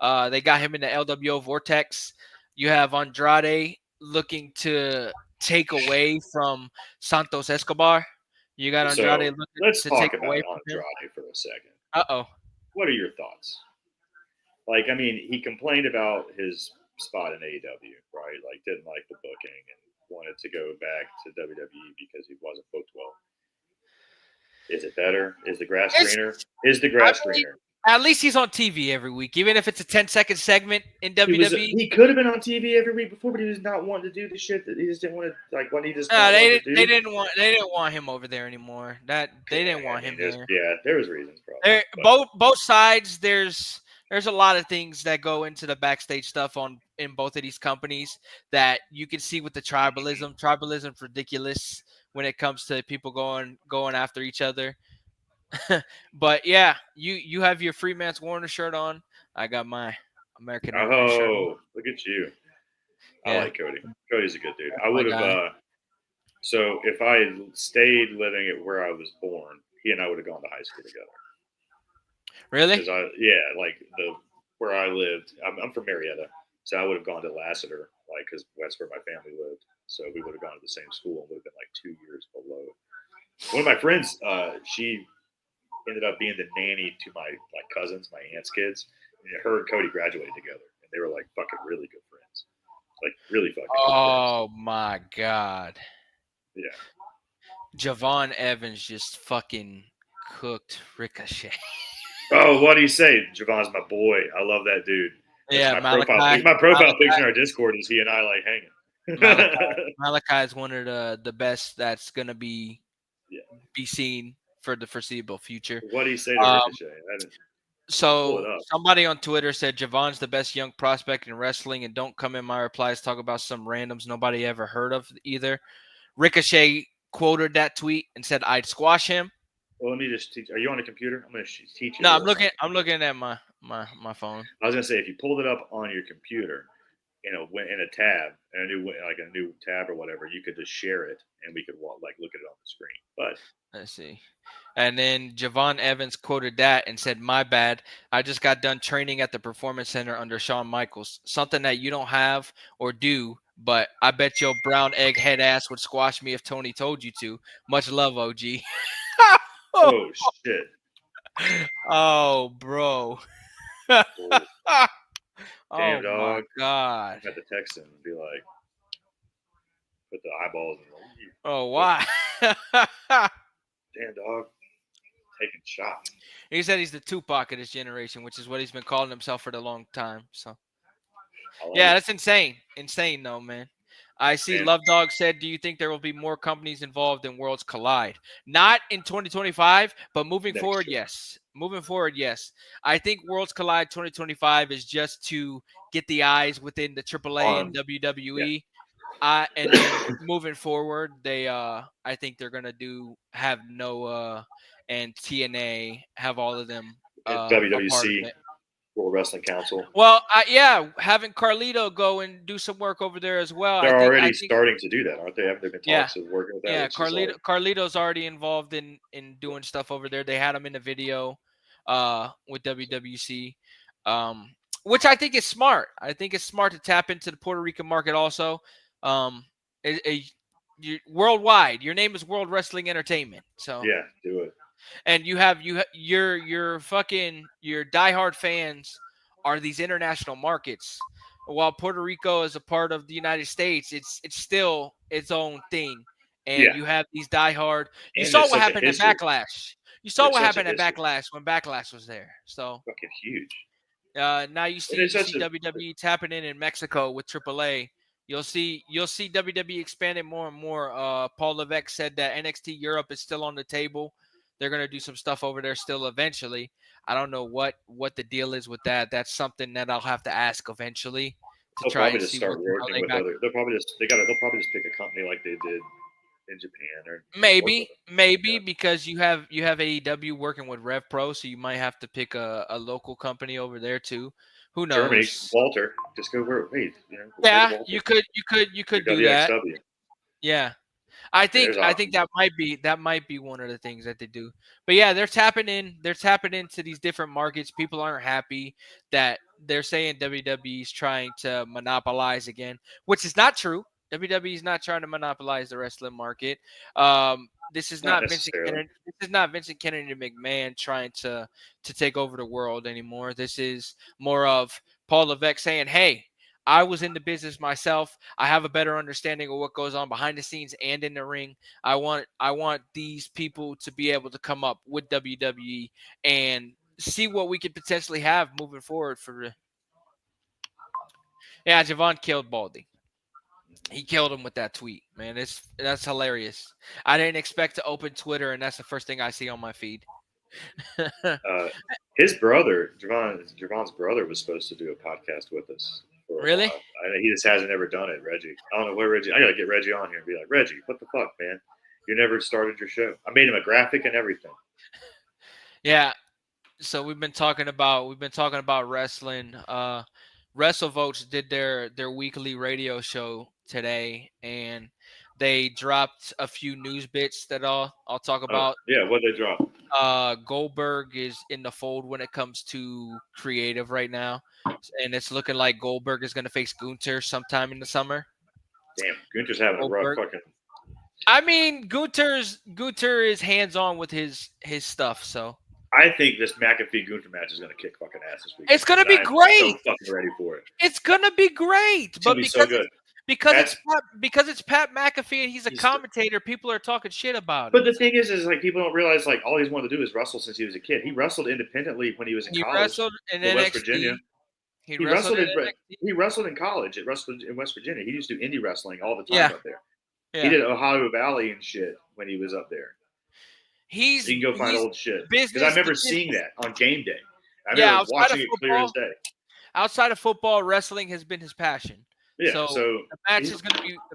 They got him in the LWO Vortex. You have Andrade looking to take away from Santos Escobar. You got So Andrade looking let's to take talk about away from him. Andrade for a second. Uh-oh. What are your thoughts? Like, I mean, he complained about his spot in AEW, right? Like, didn't like the booking and wanted to go back to WWE because he wasn't booked well. Is it better? Is the grass greener? Is the grass greener? At least he's on TV every week, even if it's a 10-second segment in WWE. He could have been on TV every week before, but he was not wanting to do the shit that he just didn't want to. Like, when he just they didn't want him over there anymore. They didn't want him there. Yeah, there was reasons probably. Both sides. There's a lot of things that go into the backstage stuff in both of these companies that you can see with the tribalism. Tribalism's ridiculous when it comes to people going after each other. But yeah, you have your Freeman's Warner shirt on. I got my American shirt on. Oh, look at you. Yeah. I like Cody. Cody's a good dude. I would have so if I had stayed living at where I was born, he and I would have gone to high school together. Really? Where I lived, I'm from Marietta, so I would have gone to Lassiter, like, because that's where my family lived. So we would have gone to the same school and would have been like 2 years below. One of my friends, she ended up being the nanny to my cousins, my aunt's kids. And her and Cody graduated together, and they were like fucking really good friends, like really fucking. Oh my god. Yeah. Javon Evans just fucking cooked Ricochet. Oh, what do you say? Javon's my boy. I love that dude. Yeah, my profile picture in our Discord is he and I like hanging. Malachi is one of the best that's gonna be seen for the foreseeable future. What do you say to Ricochet? So somebody on Twitter said Javon's the best young prospect in wrestling, and don't come in my replies talk about some randoms nobody ever heard of either. Ricochet quoted that tweet and said I'd squash him. Well, let me just teach. Are you on a computer? I'm going to teach you. No, I'm looking at my phone. I was going to say, if you pulled it up on your computer, in a tab, a new tab or whatever, you could just share it, and we could look at it on the screen. But let's see. And then Javon Evans quoted that and said, "My bad. I just got done training at the Performance Center under Shawn Michaels. Something that you don't have or do, but I bet your brown egg head ass would squash me if Tony told you to. Much love, OG." Oh shit! Oh, bro. Damn, oh dog. My god! I got to text him and be like, put the eyeballs in the. Oh, why? Damn, dog. Taking shots. He said he's the Tupac of this generation, which is what he's been calling himself for the long time. So, yeah, that's insane. Insane, though, man. I see Love Dog said, do you think there will be more companies involved in Worlds Collide? Not in 2025, but moving forward, yes. Moving forward, yes. I think Worlds Collide 2025 is just to get the eyes within the AAA and WWE. Yeah. And then moving forward, they I think they're gonna have Noah and TNA have all of them WWC World Wrestling Council. Well, having Carlito go and do some work over there as well. They're already starting to do that, aren't they? Have there been talks of working with that? Yeah, Carlito's already involved in doing stuff over there. They had him in the video with WWC. Which I think is smart. I think it's smart to tap into the Puerto Rican market also. Worldwide, your name is World Wrestling Entertainment. So yeah, do it. And your diehard fans are these international markets. While Puerto Rico is a part of the United States, it's still its own thing. And you have these diehard. You saw what happened at Backlash. You saw what happened at Backlash when Backlash was there. So fucking huge. Now you see WWE tapping in Mexico with AAA. You'll see WWE expanding more and more. Paul Levesque said that NXT Europe is still on the table. They're going to do some stuff over there still eventually. I don't know what the deal is with that. That's something that I'll have to ask eventually to try and see what working with other. They'll probably just pick a company like they did in Japan or maybe because you have AEW working with Rev Pro, so you might have to pick a local company over there too Who Germany, knows? Walter. Just go where? Hey, Yeah, Walter. you could do that. WXW. Yeah. I There's think options. that might be one of the things that they do. But yeah, they're tapping into these different markets. People aren't happy that they're saying WWE's trying to monopolize again, which is not true. WWE is not trying to monopolize the wrestling market. This is Not not Vincent necessarily. Kennedy. This is not Vincent Kennedy McMahon trying to take over the world anymore. This is more of Paul Levesque saying, "Hey, I was in the business myself. I have a better understanding of what goes on behind the scenes and in the ring. I want these people to be able to come up with WWE and see what we could potentially have moving forward for the. Yeah, Javon killed Baldy. He killed him with that tweet, man. That's hilarious. I didn't expect to open Twitter and that's the first thing I see on my feed. Uh, his brother, Javon's brother, was supposed to do a podcast with us for a Really? while. He just hasn't ever done it. Reggie, I don't know where Reggie. I gotta get Reggie on here and be like, Reggie, what the fuck, man? You never started your show. I made him a graphic and everything. Yeah. So we've been talking about wrestling. WrestleVotes did their weekly radio show today, and they dropped a few news bits that I'll talk Oh about. yeah, what they drop? Goldberg is in the fold when it comes to creative right now, and it's looking like Goldberg is going to face Gunther sometime in the summer. Damn, Gunther's having a rough Goldberg. fucking. I mean, Gunther is hands on with his stuff, so. I think this McAfee Gunther match is gonna kick fucking ass this week. It's gonna be I'm great. so fucking ready for it. It's gonna be great, It's but gonna be so good. because it's Pat McAfee and he's a commentator, people are talking shit about But it. the thing is like people don't realize like all he's wanted to do is wrestle since he was a kid. He wrestled independently when he was in He college wrestled in in West NXT. Virginia. He He wrestled wrestled in in NXT. he wrestled in college. He wrestled in West Virginia. He used to do indie wrestling all the time Yeah. up there. Yeah. He did Ohio Valley and shit when he was up there. You can go find old shit because I remember seeing that on game day. I remember watching it clear as day. Outside of football, wrestling has been his passion. Yeah, so the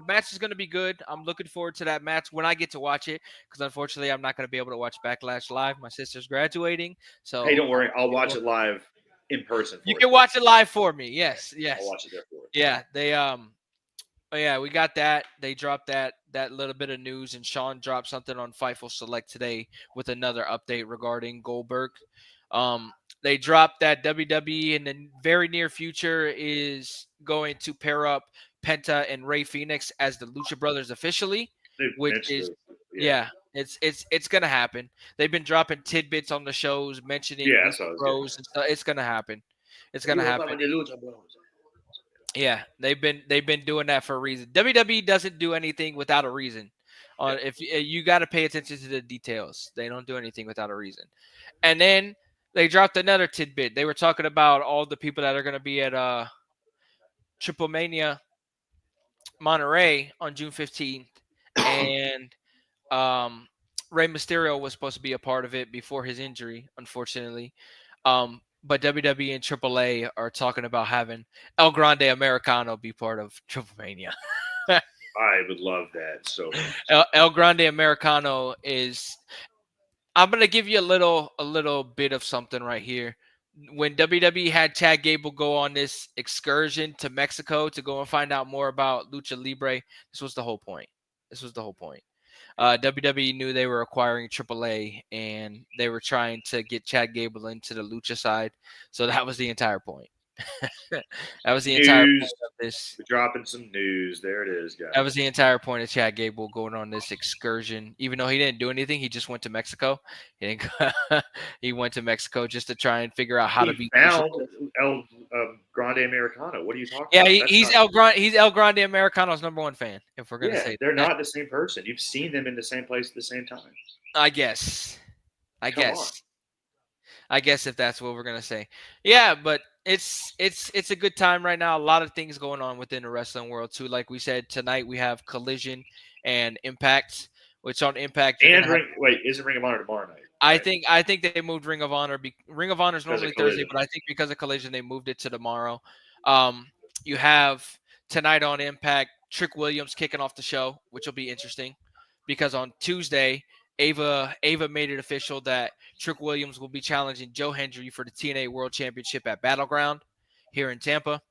match is gonna be good. I'm looking forward to that match when I get to watch it because unfortunately I'm not gonna be able to watch Backlash live. My sister's graduating, so hey, don't worry, I'll watch it live in person. You can watch it live for me. Yes, I'll watch it there for it. Yeah, they Oh yeah, we got that. They dropped that little bit of news, and Sean dropped something on Fightful Select today with another update regarding Goldberg. They dropped that WWE in the very near future is going to pair up Penta and Rey Fenix as the Lucha Brothers officially, which is it's gonna happen. They've been dropping tidbits on the shows mentioning Lucha Bros and stuff. It's gonna happen. It's gonna happen. Yeah, they've been doing that for a reason. WWE doesn't do anything without a reason. If you got to pay attention to the details, they don't do anything without a reason. And then they dropped another tidbit. They were talking about all the people that are going to be at Triple Mania Monterey on June 15th, and Rey Mysterio was supposed to be a part of it before his injury, unfortunately. But WWE and AAA are talking about having El Grande Americano be part of Triple Mania. I would love that so much. El Grande Americano is. I'm gonna give you a little bit of something right here. When WWE had Chad Gable go on this excursion to Mexico to go and find out more about Lucha Libre, this was the whole point. WWE knew they were acquiring AAA, and they were trying to get Chad Gable into the Lucha side. So that was the entire point. That was the entire point of this. We're dropping some news. There it is, guys. That was the entire point of Chad Gable going on this excursion. Even though he didn't do anything, he just went to Mexico. He went to Mexico just to try and figure out how to be. Found El Grande Americano. What are you talking about? Yeah, he's El Grande Americano's #1 fan. If we're gonna say they're not the same person. You've seen them in the same place at the same time. I guess if that's what we're gonna say. Yeah, but it's a good time right now. A lot of things going on within the wrestling world too. Like we said, tonight we have Collision and Impact, which on Impact and isn't Ring of Honor tomorrow night? Right? I think they moved Ring of Honor. Ring of Honor is normally Thursday, but I think because of Collision they moved it to tomorrow. You have tonight on Impact Trick Williams kicking off the show, which will be interesting because on Tuesday Ava made it official that Trick Williams will be challenging Joe Hendry for the TNA World Championship at Battleground. here in Tampa.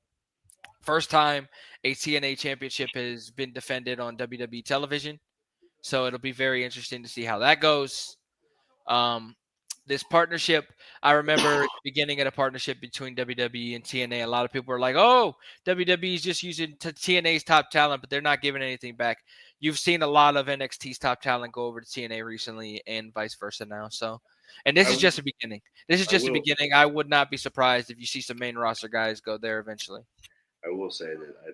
First time a TNA championship has been defended on WWE television. So it'll be very interesting to see how that goes. Um, this partnership, I remember at the beginning of the partnership between WWE and TNA, a lot of people were like, oh, WWE is just using TNA's top talent, but they're not giving anything back. You've seen a lot of NXT's top talent go over to TNA recently and vice versa now. So, and this is just a beginning. This is just a beginning. I would not be surprised if you see some main roster guys go there eventually. I will say that I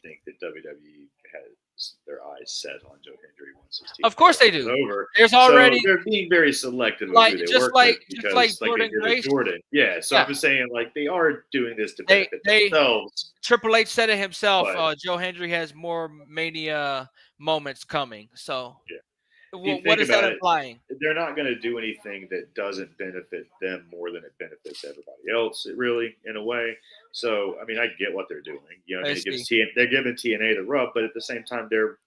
think that WWE has their eyes set on Joe Hendry once his team Of course they do. over. There's already so they're being very selective of like who they just work like with just because like like Jordan they did Grace. with Jordan. Yeah, so Yeah. I'm saying like they are doing this to benefit themselves. Triple H said it himself. But- Joe Hendry has more Mania moments coming. So, Yeah. what is that implying? They're not going to do anything that doesn't benefit them more than it benefits everybody else. It really, in a way. So, I mean, I get what they're doing. You know, they're giving TNA the rub, but at the same time, they're,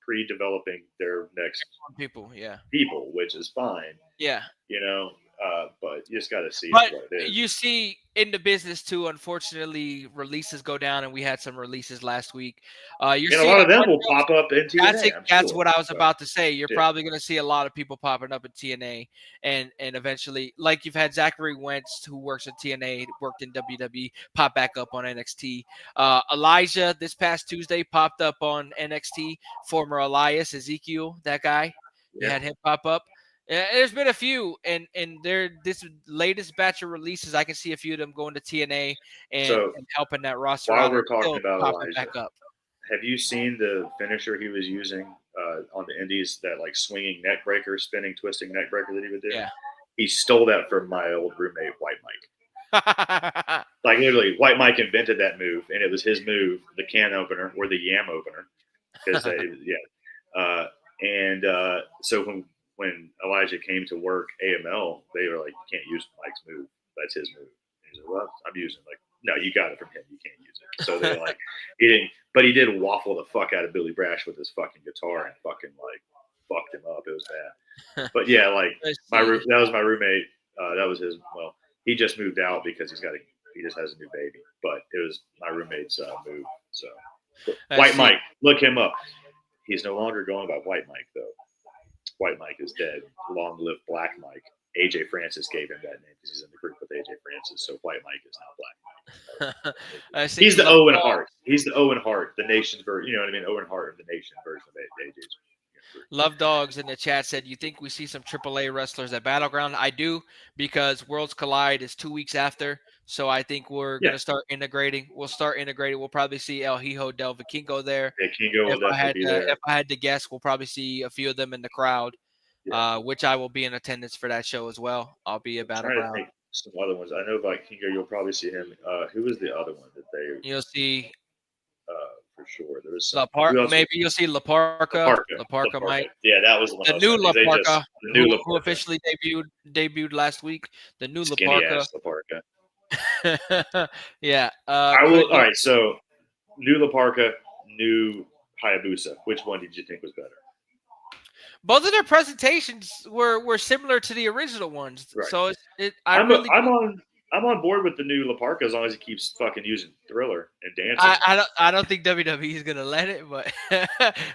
pre-developing their next people, which is fine. Yeah. But you just got to see what it is. You see in the business too, unfortunately, releases go down, and we had some releases last week. And a lot of them will pop up in TNA. That's what I was about to say. You're probably going to see a lot of people popping up in TNA, and eventually, like you've had Zachary Wentz, who works at TNA, worked in WWE, pop back up on NXT. Elijah this past Tuesday popped up on NXT. Former Elias Ezekiel, that guy, you had him pop up. There's been a few, and this latest batch of releases, I can see a few of them going to TNA and helping that roster while out. We're talking about Elijah, back up. Have you seen the finisher he was using on the Indies? That like swinging neck breaker, spinning, twisting neck breaker that he would do. Yeah, he stole that from my old roommate White Mike. Like literally, White Mike invented that move, and it was his move, the can opener or the yam opener, because so when Elijah came to work AML, they were like, you can't use Mike's move. That's his move. And he's like, well, I'm using it. Like, no, you got it from him. You can't use it. So they're like, he didn't, but he did waffle the fuck out of Billy Brash with his fucking guitar and fucking like fucked him up. It was bad. But yeah, like that was my roommate. That was his. Well, he just moved out because he just has a new baby. But it was my roommate's move. So White Mike, look him up. He's no longer going by White Mike though. White Mike is dead. Long live Black Mike. AJ Francis gave him that name because he's in the group with AJ Francis. So White Mike is now Black Mike. He's the Owen Hart. He's the Owen Hart, the nation's version. You know what I mean? Owen Hart of the nation version of AJ's. Love Dogs in the chat said, you think we see some AAA wrestlers at Battleground? I do, because Worlds Collide is 2 weeks after. So I think we're going to start integrating. We'll start integrating. We'll probably see El Hijo del Vikingo there. Vikingo will definitely be there. If I had to guess, we'll probably see a few of them in the crowd, which I will be in attendance for that show as well. I'll be at Battleground. Some other ones. I know Vikingo, you'll probably see him. Who was the other one that they? You'll see. For sure. There was maybe you'll see La Parka. La Parka might. Yeah, that was the one. The new La Parka, who officially debuted last week. The new La Parka. Yeah. I will. All right. So, new La Parka, new Hayabusa. Which one did you think was better? Both of their presentations were similar to the original ones. Right. So I'm on board with the new La Parka as long as he keeps fucking using Thriller and dancing. I don't think WWE is gonna let it, but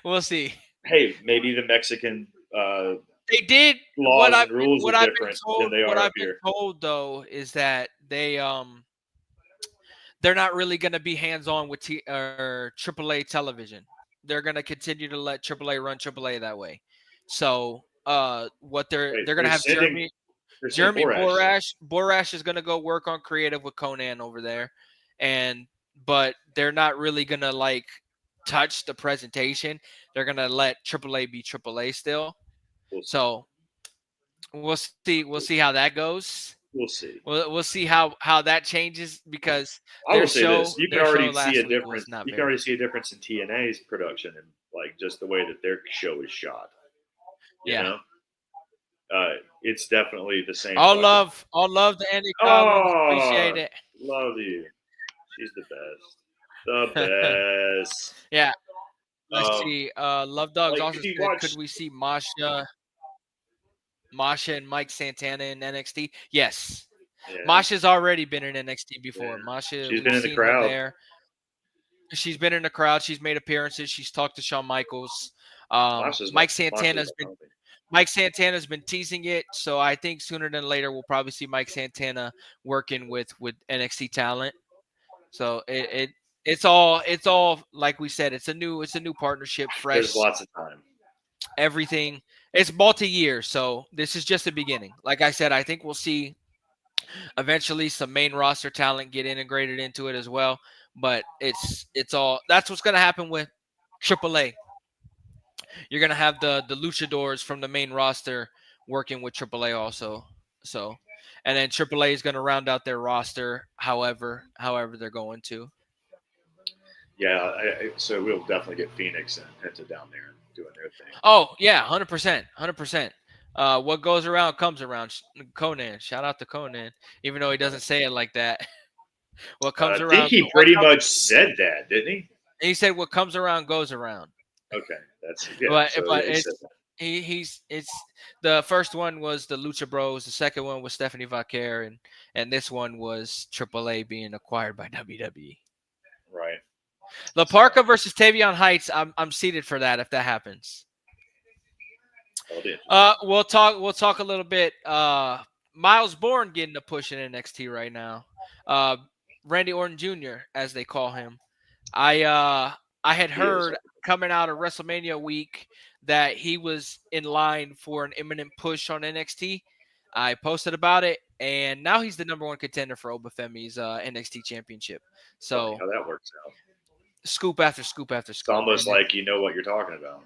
we'll see. Hey, maybe the Mexican they did laws and rules are different than they are what up I've here. been told though is that they're not really gonna be hands on with AAA television. They're gonna continue to let AAA run AAA that way. So what they're gonna have Jeremy Borash is gonna go work on creative with Conan over there, but they're not really gonna like touch the presentation. They're gonna let AAA be AAA still. So we'll see. We'll see how that goes. We'll see. We'll see how that changes because I will say this: you can already see a difference. You can already see a difference in TNA's production and like just the way that their show is shot. You know? It's definitely the same. All love to Andy Collins. Appreciate it. Love you. She's the best. The best. Yeah. Let's see. Love Dogs also said, could we see Masha and Mike Santana in NXT? Yes. Yeah. Masha's already been in NXT before. Yeah. Masha, She's we've been in the seen her crowd. there. She's been in the crowd. She's made appearances. She's talked to Shawn Michaels. Masha's Mike my Santana's been teasing it, so I think sooner than later we'll probably see Mike Santana working with NXT talent. So it's all like we said, it's a new partnership, fresh. There's lots of time. Everything. It's multi-year, so this is just the beginning. Like I said, I think we'll see eventually some main roster talent get integrated into it as well. But it's all that's what's gonna happen with AAA. You're gonna have the luchadors from the main roster working with AAA also. So, and then AAA is gonna round out their roster however they're going to. Yeah, so we'll definitely get Phoenix and Penta down there doing their thing. Oh yeah, 100%. What goes around comes around. Conan, shout out to Conan, even though he doesn't say it like that. What comes I around? think he pretty much said that, didn't he? He said, "What comes around goes around." Okay, that's But So but he it's said that. it's the first one was the Lucha Bros, the second one was Stephanie Vaquer, and this one was AAA being acquired by WWE. Right. La Parka versus Tavion Heights. I'm seated for that if that happens. We'll talk a little bit. Miles Bourne getting a push in NXT right now. Randy Orton Jr., as they call him. I had heard coming out of WrestleMania week that he was in line for an imminent push on NXT. I posted about it, and now he's the number one contender for Obafemi's NXT championship. So how that works out. Scoop after scoop after scoop. It's almost like you know what you're talking about.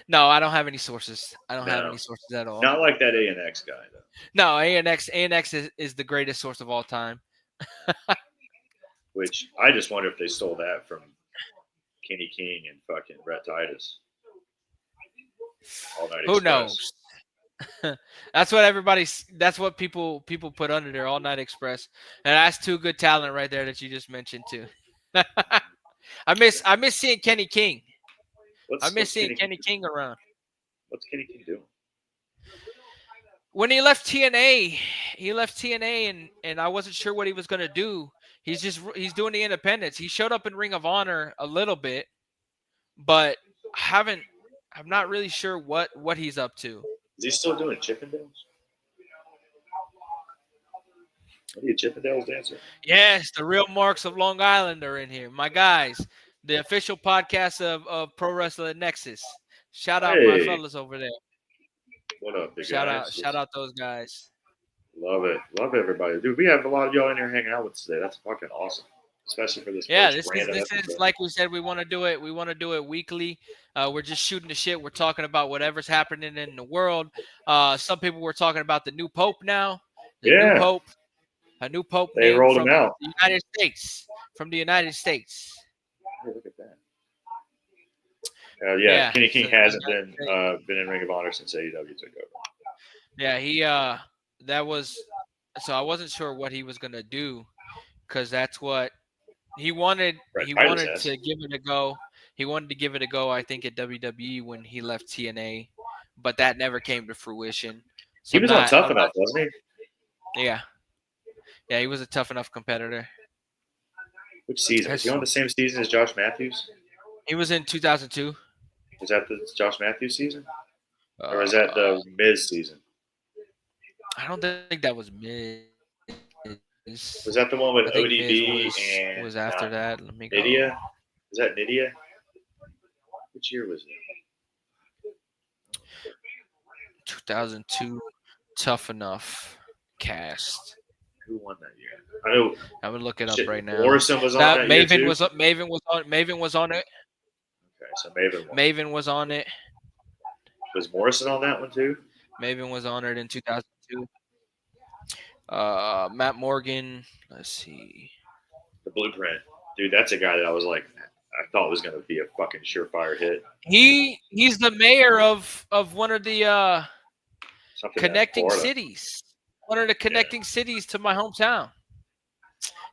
No, I don't have any sources. I don't have any sources at all. Not like that ANX guy, though. No, ANX is the greatest source of all time. Which I just wonder if they stole that from Kenny King and fucking Rhett Titus. All Night Who Express. knows? That's what people put under there, All Night Express. And that's two good talent right there that you just mentioned too. I miss seeing Kenny King. I miss seeing Kenny King around. What's Kenny King doing? When he left TNA, and I wasn't sure what he was gonna do. He's doing the independents. He showed up in Ring of Honor a little bit, but I'm not really sure what he's up to. Is he still doing Chippendales? What are you, Chippendales dancer? Yes, the real marks of Long Island are in here. My guys, the official podcast of Pro Wrestling Nexus. Shout out my fellas over there. What up, big guys? Shout out those guys. Love it. Love everybody. Dude, we have a lot of y'all in here hanging out with us today. That's fucking awesome. Especially for this. Yeah, this is like we said, we want to do it. We want to do it weekly. We're just shooting the shit. We're talking about whatever's happening in the world. Some people were talking about the new Pope now. New Pope. A new Pope. They rolled him out. The United States. From the United States. Hey, look at that. Kenny King hasn't been in Ring of Honor since AEW took over. Yeah, he that was so I wasn't sure what he was gonna do because that's what he wanted. He wanted to give it a go. He wanted to give it a go, I think, at WWE when he left TNA, but that never came to fruition. So he was on Tough Enough, wasn't he? Yeah, he was a Tough Enough competitor. Which season? Is he on the same season as Josh Matthews? He was in 2002. Is that the Josh Matthews season? Or is that the Miz season? I don't think that was Miz. Was that the one with ODB and was after that? Let me go. Nydia? Is that Nydia? Which year was it? 2002 Tough Enough cast. Who won that year? I know. I'm gonna look it up right now. Morrison was on that Maven year too? was Maven was on it. Okay, so Maven won. Maven was on it. Was Morrison on that one too? Maven was on it in 2002. Matt Morgan. Let's see. The Blueprint, dude. That's a guy that I thought was going to be a fucking surefire hit. He's the mayor of one of the connecting cities. One of the connecting cities to my hometown.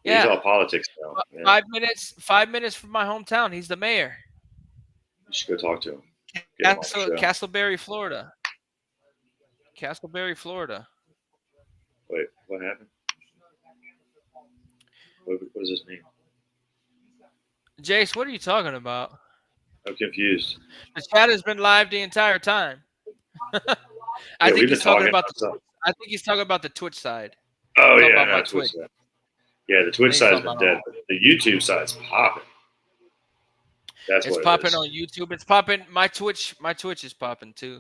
Yeah. He's all politics now. Yeah. 5 minutes from my hometown. He's the mayor. You should go talk to him. Castleberry, Florida. Castleberry, Florida. Wait, what happened? What does this mean? Jace, what are you talking about? I'm confused. The chat has been live the entire time. I Yeah, think we've been he's talking talking about nonstop. I think he's talking about the Twitch side. Oh Talking yeah, about my no, Twitch. Twitch side. Yeah, the I Twitch think he's side's talking been about dead, but the YouTube side's popping. That's it's what it popping is. on YouTube. It's popping. My Twitch is popping too.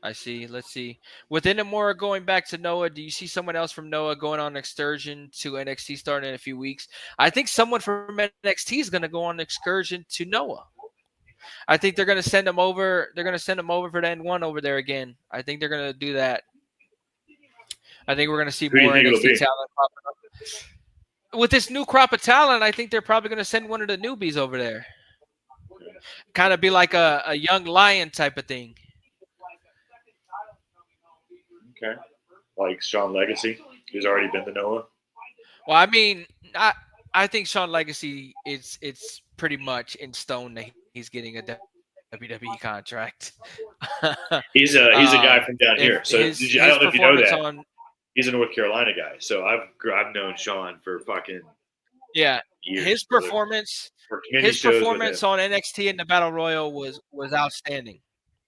I see. Let's see. Within the more going back to Noah, do you see someone else from Noah going on an excursion to NXT starting in a few weeks? I think someone from NXT is going to go on an excursion to Noah. I think they're going to send him over. They're going to send him over for the N1 over there again. I think they're going to do that. I think we're going to see Who do you more think it'll NXT be? talent popping up. With this new crop of talent, I think they're probably going to send one of the newbies over there. Kind of be like a young lion type of thing. Okay, like Sean Legacy, who's already been to Noah. Well, I mean, I think Sean Legacy it's pretty much in stone that he's getting a WWE contract. He's a guy from down If here. So I his don't know if you know performance that. on He's a North Carolina guy. So I've known Sean for fucking years. his Brother. performance Worked many shows with him. on NXT in the Battle Royal was outstanding.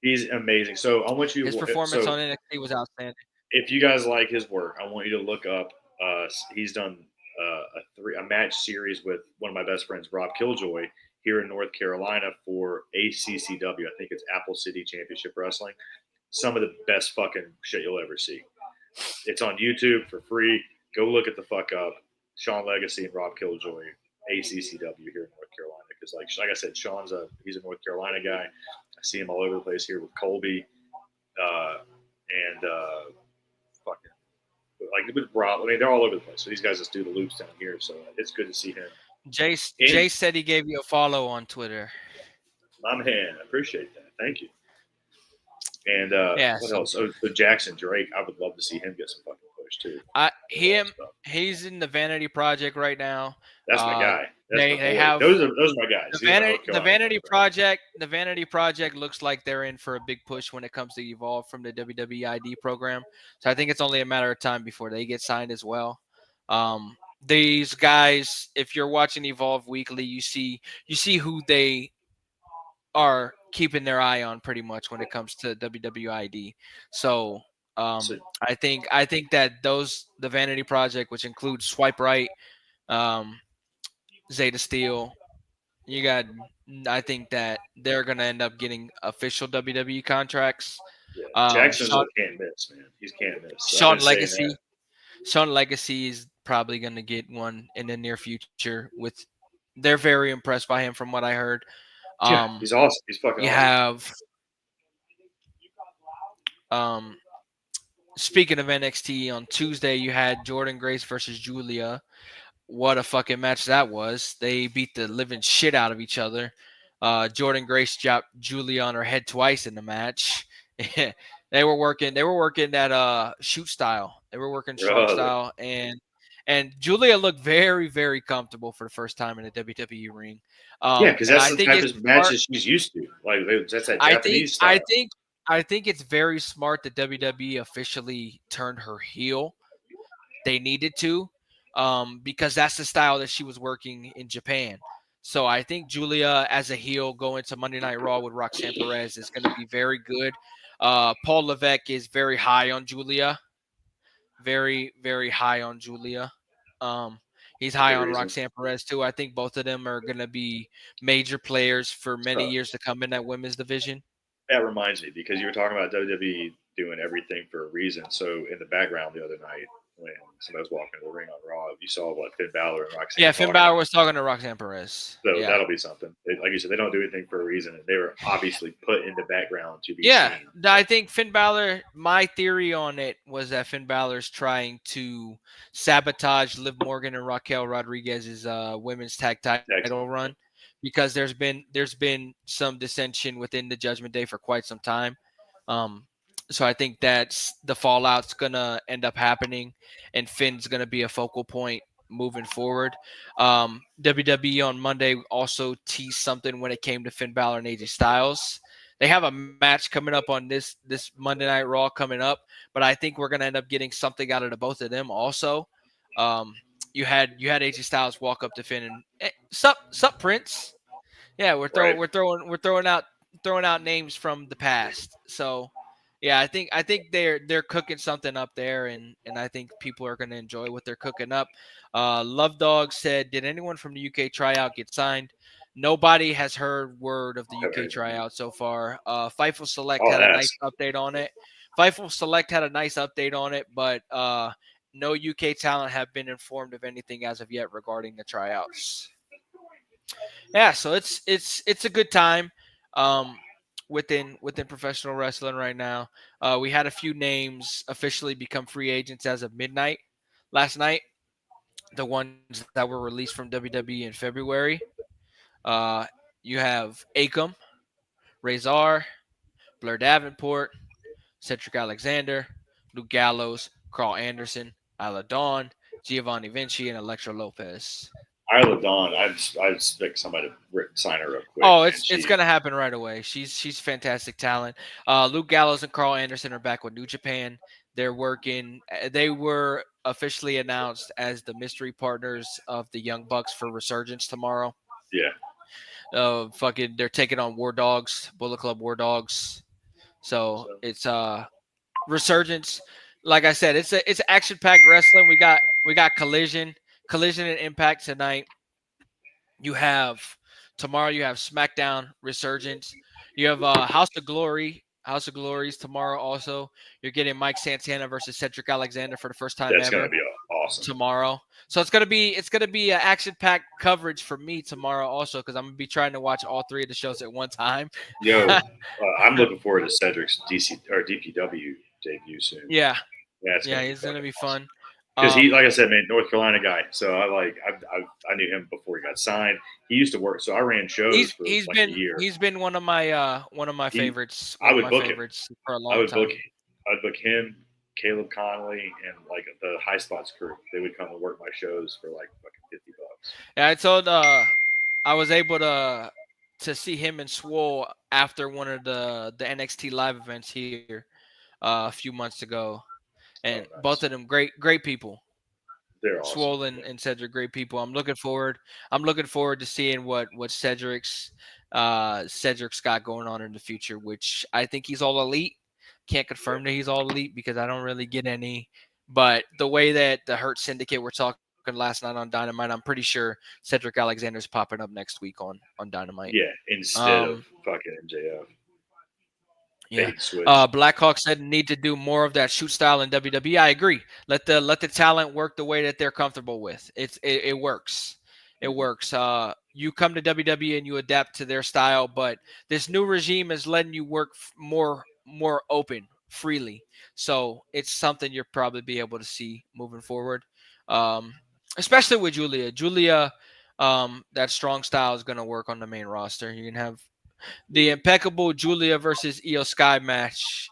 He's amazing. So I want you. His performance So on NXT was outstanding. if you guys like his work, I want you to look up. He's done a match series with one of my best friends, Rob Killjoy, here in North Carolina for ACCW. I think it's Apple City Championship Wrestling. Some of the best fucking shit you'll ever see. It's on YouTube for free. Go look it the fuck up. Sean Legacy and Rob Killjoy, ACCW here in North Carolina. Because like I said, he's a North Carolina guy. I see him all over the place here with Colby, and fucking like with Rob. I mean, they're all over the place. So these guys just do the loops down here. So it's good to see him. Jace said he gave you a follow on Twitter. My man, I appreciate that. Thank you. And what else? So Jackson Drake, I would love to see him get some fucking push too. He's in the Vanity Project right now. That's my guy. They have those are my guys. The Vanity Project looks like they're in for a big push when it comes to Evolve from the WWE ID program. So I think it's only a matter of time before they get signed as well. These guys, if you're watching Evolve Weekly, you see who they are keeping their eye on pretty much when it comes to WWID. So I think that the Vanity Project, which includes Swipe Right, Zeta Steel, I think that they're gonna end up getting official WWE contracts. Yeah, Jackson's can't miss, man. He's can't miss. Sean Legacy is probably gonna get one in the near future. They're very impressed by him from what I heard. Yeah, he's awesome. He's fucking awesome. Speaking of NXT, on Tuesday you had Jordynne Grace versus Julia. What a fucking match that was. They beat the living shit out of each other. Jordynne Grace dropped Julia on her head twice in the match. They were working that shoot style. They were working strong style, and Julia looked very, very comfortable for the first time in a WWE ring. Because that's the type of matches she's used to. Like that's that Japanese style. I think it's very smart that WWE officially turned her heel. They needed to, because that's the style that she was working in Japan. So I think Julia as a heel going to Monday Night Raw with Roxanne Perez is going to be very good. Paul Levesque is very high on Julia. Very, very high on Julia. He's high on Roxanne Perez too. I think both of them are going to be major players for many years to come in that women's division. That reminds me, because you were talking about WWE doing everything for a reason. So in the background the other night, when somebody was walking to the ring on Raw, you saw Finn Balor and Roxanne. Yeah, Finn Balor was talking to Roxanne Perez. So that'll be something. Like you said, they don't do anything for a reason. They were obviously put in the background to be seen. I think Finn Balor, my theory on it was that Finn Balor's trying to sabotage Liv Morgan and Raquel Rodriguez's women's tag title run, because there's been some dissension within the Judgment Day for quite some time. So I think that's the fallout's going to end up happening, and Finn's going to be a focal point moving forward. WWE on Monday also teased something when it came to Finn Balor and AJ Styles. They have a match coming up on this Monday Night Raw coming up, but I think we're going to end up getting something out of the both of them also. you had AJ Styles walk up defending. Sup, Prince? Yeah, Right. we're throwing out names from the past. So yeah, I think they're cooking something up there, and I think people are going to enjoy what they're cooking up. Love Dog said, "Did anyone from the UK tryout get signed?" Nobody has heard word of the Haven't UK heard anything. tryout so far. Fightful Select Oh, had a nice that's update on it. Fightful Select had a nice update on it, but no UK talent have been informed of anything as of yet regarding the tryouts. Yeah, so it's a good time um, within professional wrestling right now. We had a few names officially become free agents as of midnight last night. The ones that were released from WWE in February. Uh, you have Akam, Razor, Blair Davenport, Cedric Alexander, Luke Gallows, Carl Anderson, Isla Dawn, Giovanni Vinci, and Electra Lopez. Isla Dawn. I expect somebody to sign her up quick, Oh, man. it's gonna happen right away. She's fantastic talent. Luke Gallows and Carl Anderson are back with New Japan. They're working. They were officially announced as the mystery partners of the Young Bucks for Resurgence tomorrow. Yeah. They're taking on War Dogs, Bullet Club War Dogs. So So it's Resurgence. Like I said, it's action packed wrestling. We got Collision and Impact tonight. You have tomorrow. You have SmackDown Resurgence. You have House of Glory. House of Glories tomorrow. Also, you're getting Mike Santana versus Cedric Alexander for the first time that's gonna ever be awesome. tomorrow. So it's gonna be an action packed coverage for me tomorrow. Also, because I'm gonna be trying to watch all three of the shows at one time. Yo, I'm looking forward to Cedric's DC or DPW debut soon. Yeah, That's yeah, gonna be it's gonna fucking be awesome. fun. Because he, Um, like I said, man, North Carolina guy. So I knew him before he got signed. He used to work. So I ran shows he's for he's like a been year. he's been one of my He, favorites. I One of would my book him. favorites for a I long would book. time. I'd book him, Caleb Connolly, and like the High Spots crew. They would come and work my shows for like fucking $50. Yeah, I told I was able to see him and Swole after one of the NXT live events here a few months ago, and Oh, both of nice. them great people. They're awesome. Swole and Cedric, great people. I'm looking forward. I'm looking forward to seeing what Cedric's got going on in the future, which I think he's all elite. Can't Yeah. confirm that he's all elite because I don't really get any. But the way that the Hurt Syndicate were talking last night on Dynamite, I'm pretty sure Cedric Alexander's popping up next week on Dynamite. Yeah. Instead of Um, fucking MJF, yeah. bait and switch. Blackhawk said need to do more of that shoot style in WWE. I agree. Let the talent work the way that they're comfortable with. It works. It Mhm. works. You come to WWE and you adapt to their style, but this new regime is letting you work more open, freely. So it's something you'll probably be able to see moving forward. Um, Especially with Julia. That strong style is going to work on the main roster. You can have the impeccable Julia versus Io Sky match.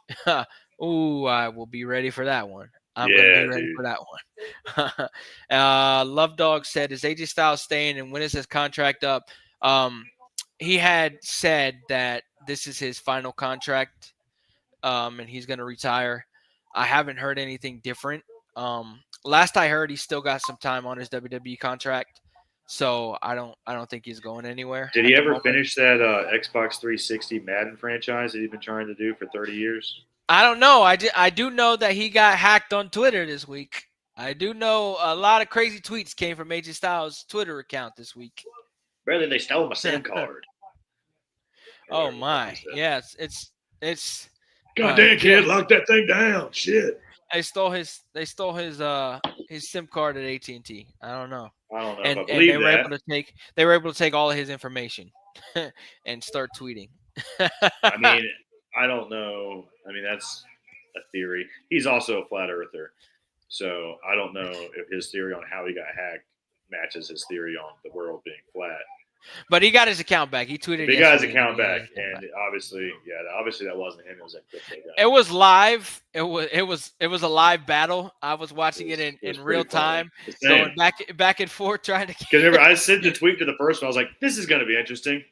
Ooh, I will be ready for that one. I'm gonna be Yeah, ready dude. for that one. Love Dog said, "Is AJ Styles staying and when is his contract up?" Um, he had said that this is his final contract, and he's gonna retire. I haven't heard anything different. Last I heard, he's still got some time on his WWE contract, so I don't think he's going anywhere Did he at the ever moment. finish that Xbox 360 Madden franchise that he's been trying to do for 30 years? I don't know. I do know that he got hacked on Twitter this week. I do know a lot of crazy tweets came from AJ Styles' Twitter account this week. Brother, they stole my SIM card. Or Oh whatever the fuck he my, said. yes, it's Goddamn yeah. kid, lock that thing down. Shit. They stole his SIM card at AT&T. I don't know, I don't know if I and believe that. they were able to take all of his information and start tweeting. I mean, I don't know. I mean, that's a theory. He's also a flat earther. So I don't know if his theory on how he got hacked matches his theory on the world being flat. But he got his account back. He tweeted He got his yesterday that account he got back, his account back. and obviously that wasn't him. It was that crypto guy. It was live. It was a live battle. I was watching it It was in pretty real funny. time, The going same. back and forth trying to Because remember, I sent the tweet to the first one. I was like, "This is going to be interesting."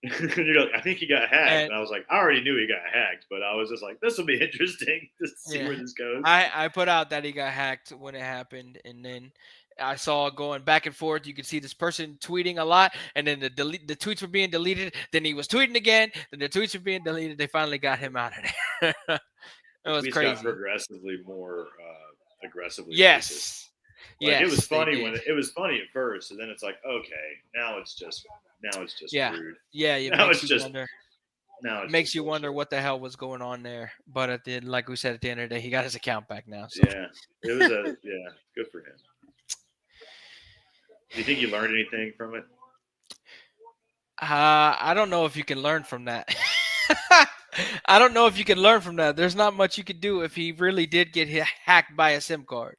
And you're like, "I think he got hacked," and and I was like, "I already knew he got hacked," but I was just like, "This will be interesting to see yeah. where this goes." I put out that he got hacked when it happened, and then I saw going back and forth. You could see this person tweeting a lot, and then the tweets were being deleted. Then he was tweeting again. Then the tweets were being deleted. They finally got him out of there. It The was tweets got crazy. progressively more aggressively racist. Yes. Like Yes, it was they funny did. when it was funny at first, and then it's like, okay, now it's just Yeah. rude. Yeah, it Now makes it's you just wonder. now it's Makes just you wonder bullshit. what the hell was going on there. But at the end, like we said at the end of the day, he got his account back now. So Yeah, it was good for him. Do you think you learned anything from it? I don't know if you can learn from that. I don't know if you can learn from that. There's not much you could do if he really did get hacked by a SIM card.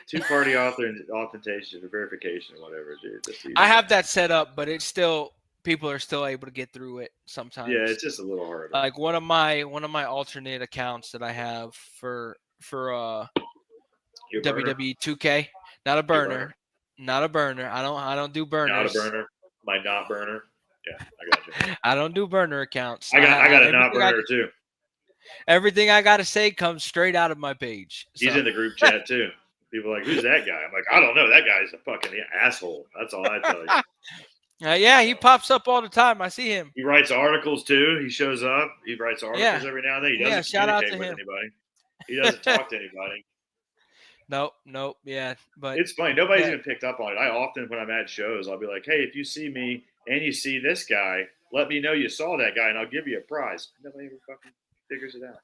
Two-party authentication or verification or whatever, dude. That's easy. I have that set up, but it's still people are still able to get through it sometimes. Yeah, it's just a little harder. Like one of my alternate accounts that I have for WWE 2K, not a burner. Not a burner. I don't do burners. Not a burner. My not burner. Yeah, I got you. I don't do burner accounts. I got a not burner too. Everything I gotta say comes straight out of my page. He's in the group chat too. People are like, who's that guy? I'm like, I don't know. That guy's a fucking asshole. That's all I tell you. Yeah, he pops up all the time. I see him. He writes articles too. He shows up. He writes articles every now and then. He doesn't shout out to communicate him. with anybody. He doesn't talk to anybody. Nope. Yeah, but it's funny. Nobody's even picked up on it. I often, when I'm at shows, I'll be like, hey, if you see me and you see this guy, let me know you saw that guy, and I'll give you a prize. Nobody ever fucking figures it out.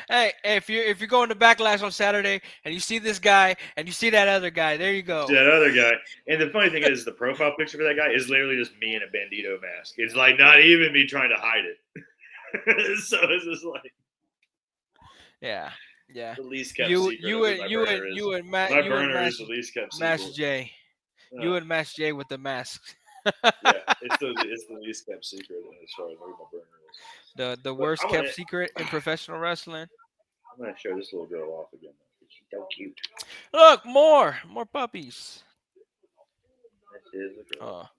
Hey, if you're going to Backlash on Saturday and you see this guy and you see that other guy, there you go. That other guy. And the funny thing is, the profile picture for that guy is literally just me in a Bandito mask. It's like not even me trying to hide it. So it's just like, yeah. The least kept secret. You and Matt. My burner is the least kept secret. Mass J. You and Mass J with the masks. Yeah, it's the least kept secret as far as where my burner is. The worst kept secret in professional wrestling. I'm gonna show this little girl off again. She's so cute. Look, more puppies. That is a girl.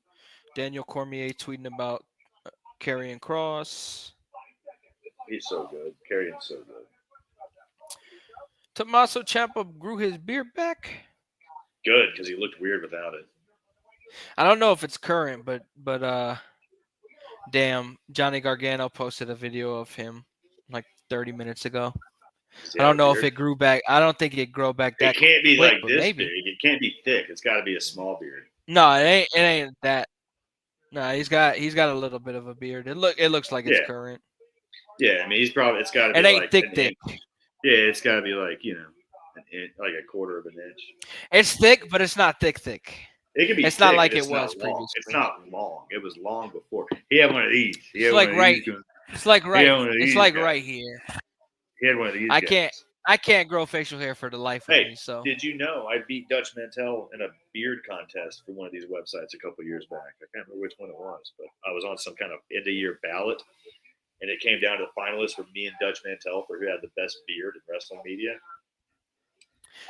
Daniel Cormier tweeting about Karrion Kross. He's so good. Karrion's so good. Tommaso Ciampa grew his beard back. Good, because he looked weird without it. I don't know if it's current, but damn, Johnny Gargano posted a video of him like 30 minutes ago. I don't know if it grew back. I don't think it grew back that. It can't be quick, like this big. It can't be thick. It's got to be a small beard. No, it ain't that. No, he's got a little bit of a beard. It looks like it's current. Yeah, I mean it's got to be. It ain't like thick. Yeah, it's got to be like like a quarter of an inch. It's thick, but it's not thick. It can be. It's thick, not like it was previously. previously. It's not long. It was long before. He had one of these. It's like right here. He had one of these. I can't grow facial hair for the life of me. So did you know I beat Dutch Mantel in a beard contest for one of these websites a couple years back? I can't remember which one it was, but I was on some kind of end-of-year ballot, and it came down to the finalists for me and Dutch Mantel for who had the best beard in wrestling media.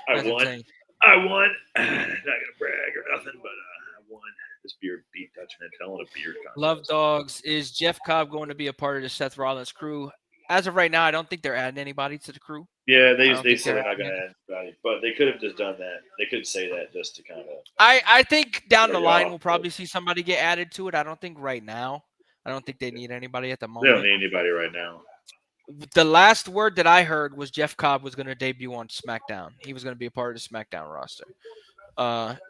I won. I'm not gonna brag or nothing, but I won. This beard beat Dutch Mantel in a beard contest. Love Dogs, is Jeff Cobb going to be a part of the Seth Rollins crew? As of right now, I don't think they're adding anybody to the crew. Yeah, they said they're not going to add anybody, but they could have just done that. They could say that just to kind of. I think down the line we'll probably see somebody get added to it. I don't think right now. I don't think they need anybody at the moment. They don't need anybody right now. The last word that I heard was Jeff Cobb was going to debut on SmackDown. He was going to be a part of the SmackDown roster.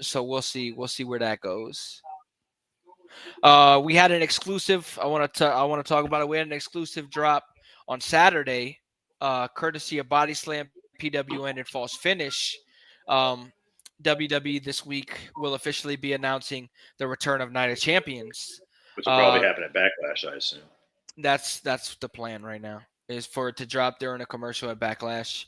So we'll see. We'll see where that goes. We had an exclusive. I want to talk about it. We had an exclusive drop on Saturday, courtesy of Bodyslam, PWN, and False Finish. WWE this week will officially be announcing the return of Night of Champions, which will probably happen at Backlash, I assume. That's the plan right now, is for it to drop during a commercial at Backlash.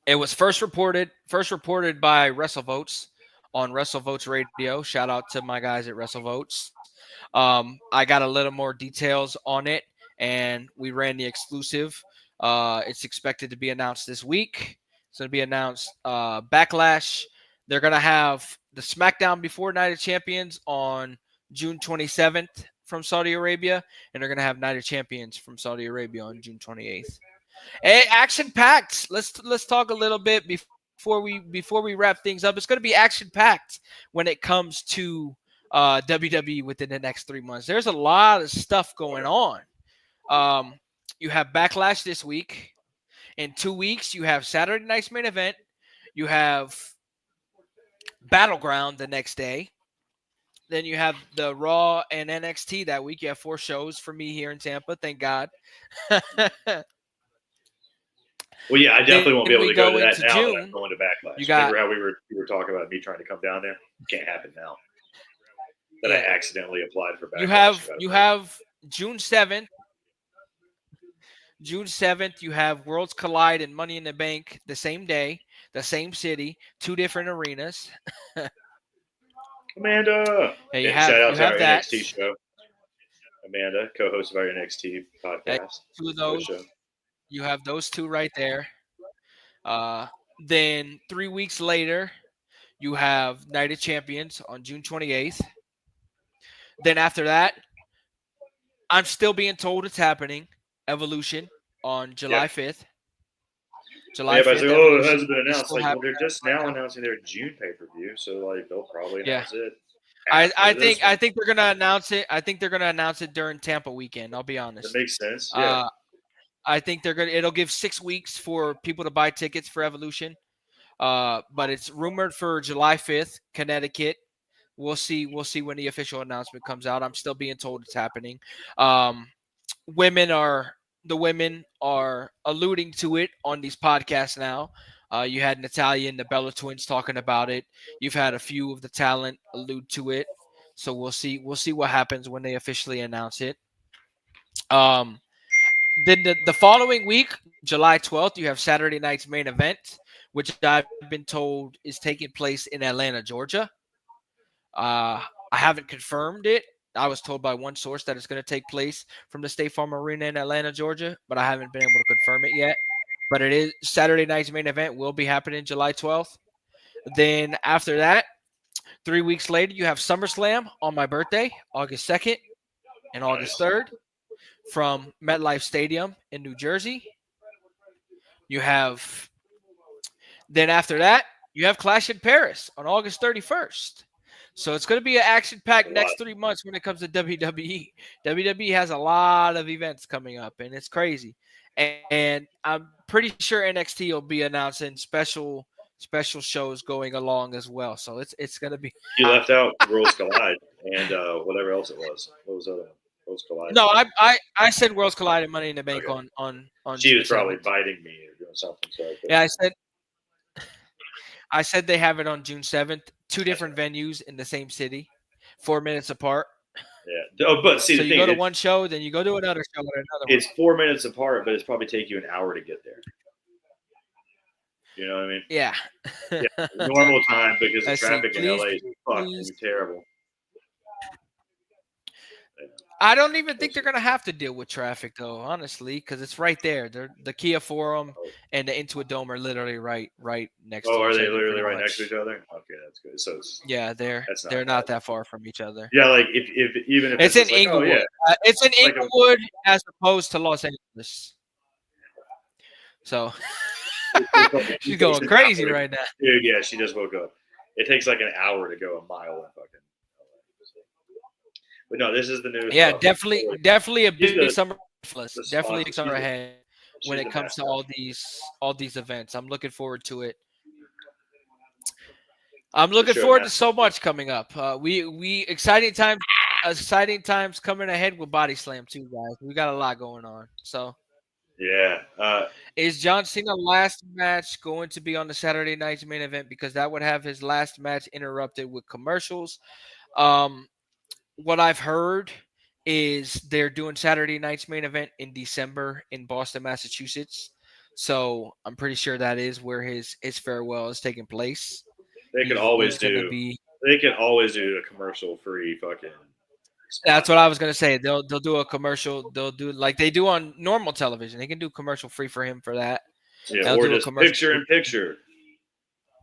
It was first reported by WrestleVotes on WrestleVotes Radio. Shout out to my guys at WrestleVotes. I got a little more details on it, and we ran the exclusive. It's expected to be announced this week. It's going to be announced Backlash. They're going to have the SmackDown before Night of Champions on June 27th from Saudi Arabia, and they're going to have Night of Champions from Saudi Arabia on June 28th. Hey, action-packed. Let's talk a little bit before we wrap things up. It's going to be action packed when it comes to WWE within the next 3 months. There's a lot of stuff going on. You have Backlash this week. In 2 weeks, you have Saturday night's main event. You have Battleground the next day. Then you have the Raw and NXT that week. You have 4 shows for me here in Tampa. Thank God. Well, yeah, I definitely won't be able to go to that into now June, that I'm going to Backlash. you got- Remember how we were talking about me trying to come down there? Can't happen now. That I accidentally applied for Backlash. You have June 7th. June 7th, you have Worlds Collide and Money in the Bank the same day, the same city, 2 different arenas. Amanda. Yeah, shout out to our that. NXT show. Amanda, co-host of our NXT podcast. 2 of those. You have those 2 right there. Then 3 weeks later, you have Night of Champions on June 28th. Then after that, I'm still being told it's happening. Evolution on July 5th. July 5th. Like, oh, it hasn't been announced. Like, well, they're just now announcing their June pay-per-view, so like they'll probably announce it. I think they're gonna announce it. I think they're gonna announce it during Tampa weekend. I'll be honest. That makes sense. Yeah. I think it'll give 6 weeks for people to buy tickets for Evolution. But it's rumored for July 5th, Connecticut. We'll see when the official announcement comes out. I'm still being told it's happening. The women are alluding to it on these podcasts now. You had Natalia and the Bella Twins talking about it. You've had a few of the talent allude to it. So we'll see what happens when they officially announce it. Then the following week, July 12th, you have Saturday night's main event, which I've been told is taking place in Atlanta, Georgia. I haven't confirmed it. I was told by one source that it's going to take place from the State Farm Arena in Atlanta, Georgia, but I haven't been able to confirm it yet. But it is Saturday night's main event will be happening July 12th. Then after that, 3 weeks later, you have SummerSlam on my birthday, August 2nd and August 3rd from MetLife Stadium in New Jersey. Then after that, you have Clash in Paris on August 31st. So it's going to be an action-packed next 3 months when it comes to WWE. WWE has a lot of events coming up, and it's crazy. And I'm pretty sure NXT will be announcing special shows going along as well. So it's going to be. You left out Worlds Collide and whatever else it was. What was the other one? Worlds Collide. No, I said Worlds Collide and Money in the Bank on. She was probably biting me or doing something. So I said they have it on June 7th. 2 different venues in the same city, 4 minutes apart. Yeah. Oh, but see, so the you thing, go to one show, then you go to another show, and another one. It's 4 minutes apart, but it's probably take you an hour to get there. You know what I mean? Yeah. Normal time because the traffic in LA is fucking terrible. I don't even think they're going to have to deal with traffic, though, honestly, because it's right there. The Kia Forum and the Intuit Dome are literally right next to each other. Oh, are they literally right next to each other? Okay, that's good. So they're not that far from each other. Yeah, like if it's in Inglewood. It's in Inglewood as opposed to Los Angeles. So she's going crazy right now. Dude, yeah, she just woke up. It takes like an hour to go a mile in fucking. But no, this is the news. Yeah, definitely a big summer. Definitely a big summer ahead when it comes to all these events. I'm looking forward to it. I'm looking forward to so much coming up. We exciting times coming ahead with Bodyslam too, guys. We got a lot going on. So yeah. Is John Cena last match going to be on the Saturday night's main event? Because that would have his last match interrupted with commercials. What I've heard is they're doing Saturday night's main event in December in Boston, Massachusetts. So I'm pretty sure that is where his farewell is taking place. They can always do a commercial free fucking. That's what I was gonna say. They'll do a commercial. They'll do like they do on normal television. They can do commercial free for him for that. Yeah, or just picture in picture.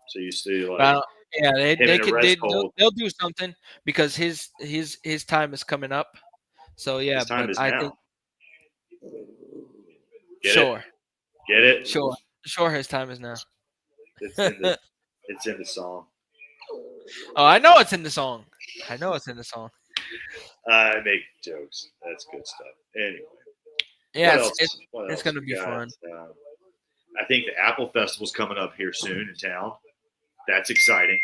So you see like. Yeah, they'll do something because his time is coming up. So yeah, his time is I now. think Get it? Sure, his time is now. It's in the it's in the song. Oh, I know it's in the song. I know it's in the song. I make jokes. That's good stuff. Anyway, Yeah, what it's else? it's, What it's else gonna we be got? fun. I think the Apple Festival's coming up here soon in town. That's exciting.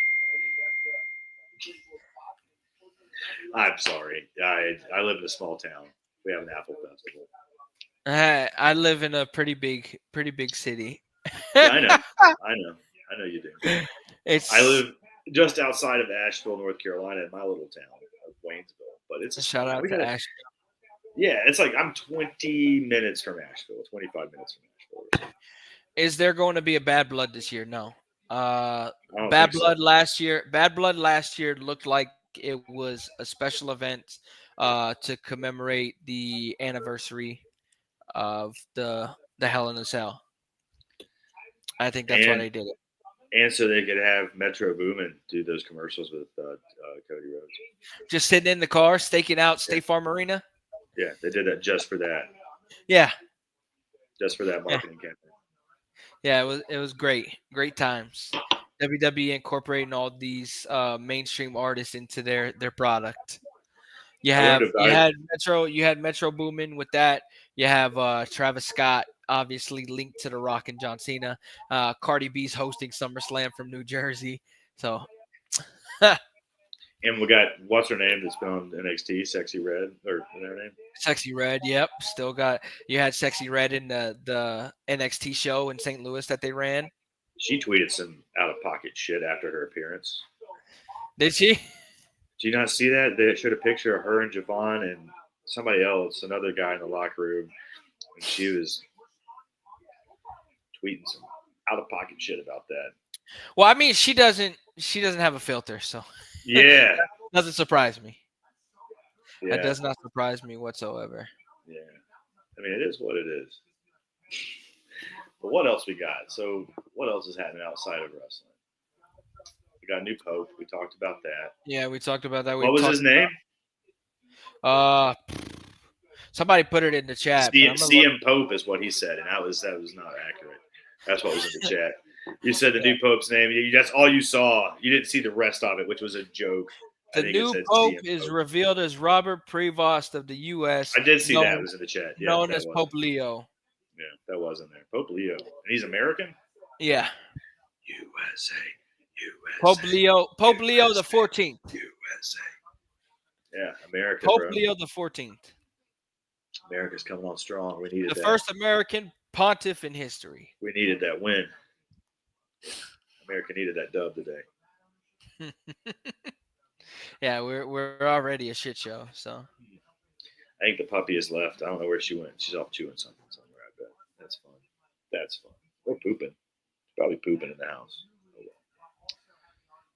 I'm sorry. I live in a small town. We have an Apple Festival. I live in a pretty big city. Yeah, I know. I know. I know you do. I It's live just outside of Asheville, North Carolina, in my little town of Waynesville. But it's a shout small. out We to got Ash. yeah. It's like I'm 20 minutes from Asheville, 25 minutes from Asheville. Is there going to be a Bad Blood this year? No. I don't Bad think so. Blood last year. Bad Blood last year looked like it was a special event to commemorate the anniversary of the Hell in a Cell. I think that's why And they did it. and so they could have Metro Boomin do those commercials with Cody Rhodes. Just sitting in the car, staking out Yeah. State Farm Arena. Yeah, they did that just for that. Yeah, Just for that yeah, marketing campaign. yeah. It was great times. WWE incorporating all these mainstream artists into their product. You I learned about it. You had Metro Boomin with that. You have Travis Scott, obviously linked to The Rock and John Cena. Cardi B's hosting SummerSlam from New Jersey. So And we got what's her name that's been on NXT, Sexy Red, or is that her name? Sexy Red, yep. Still got you had Sexy Red in the NXT show in St. Louis that they ran. She tweeted some out of pocket shit after her appearance. Did she? Do you not see that? They showed a picture of her and Javon and somebody else, another guy in the locker room, and she was tweeting some out of pocket shit about that. Well, I mean, she doesn't have a filter, so Yeah. doesn't surprise me. Yeah. That does not surprise me whatsoever. Yeah. I mean, it is what it is. But what else we got? So, what else is happening outside of wrestling? We got a new pope. We talked about that. Yeah, we talked about that. What was his name? Somebody put it in the chat. CM Pope is what he said, and that was not accurate. That's what was in the chat. You said the new pope's name. That's all you saw. You didn't see the rest of it, which was a joke. The new pope is revealed as Robert Prevost of the U.S. I did see that. It was in the chat. Yeah, known as Pope Leo. Yeah, that was in there. Pope Leo. And he's American? Yeah. USA. Pope Leo the 14th. USA. Yeah, America. Pope bro. Leo the 14th. America's coming on strong. We needed the first American pontiff in history. We needed that win. America needed that dub today. Yeah, we're already a shit show. So I think the puppy has left. I don't know where she went. She's off chewing something somewhere. I bet. That's fun. That's fun. Or pooping. Probably pooping in the house. Oh, well.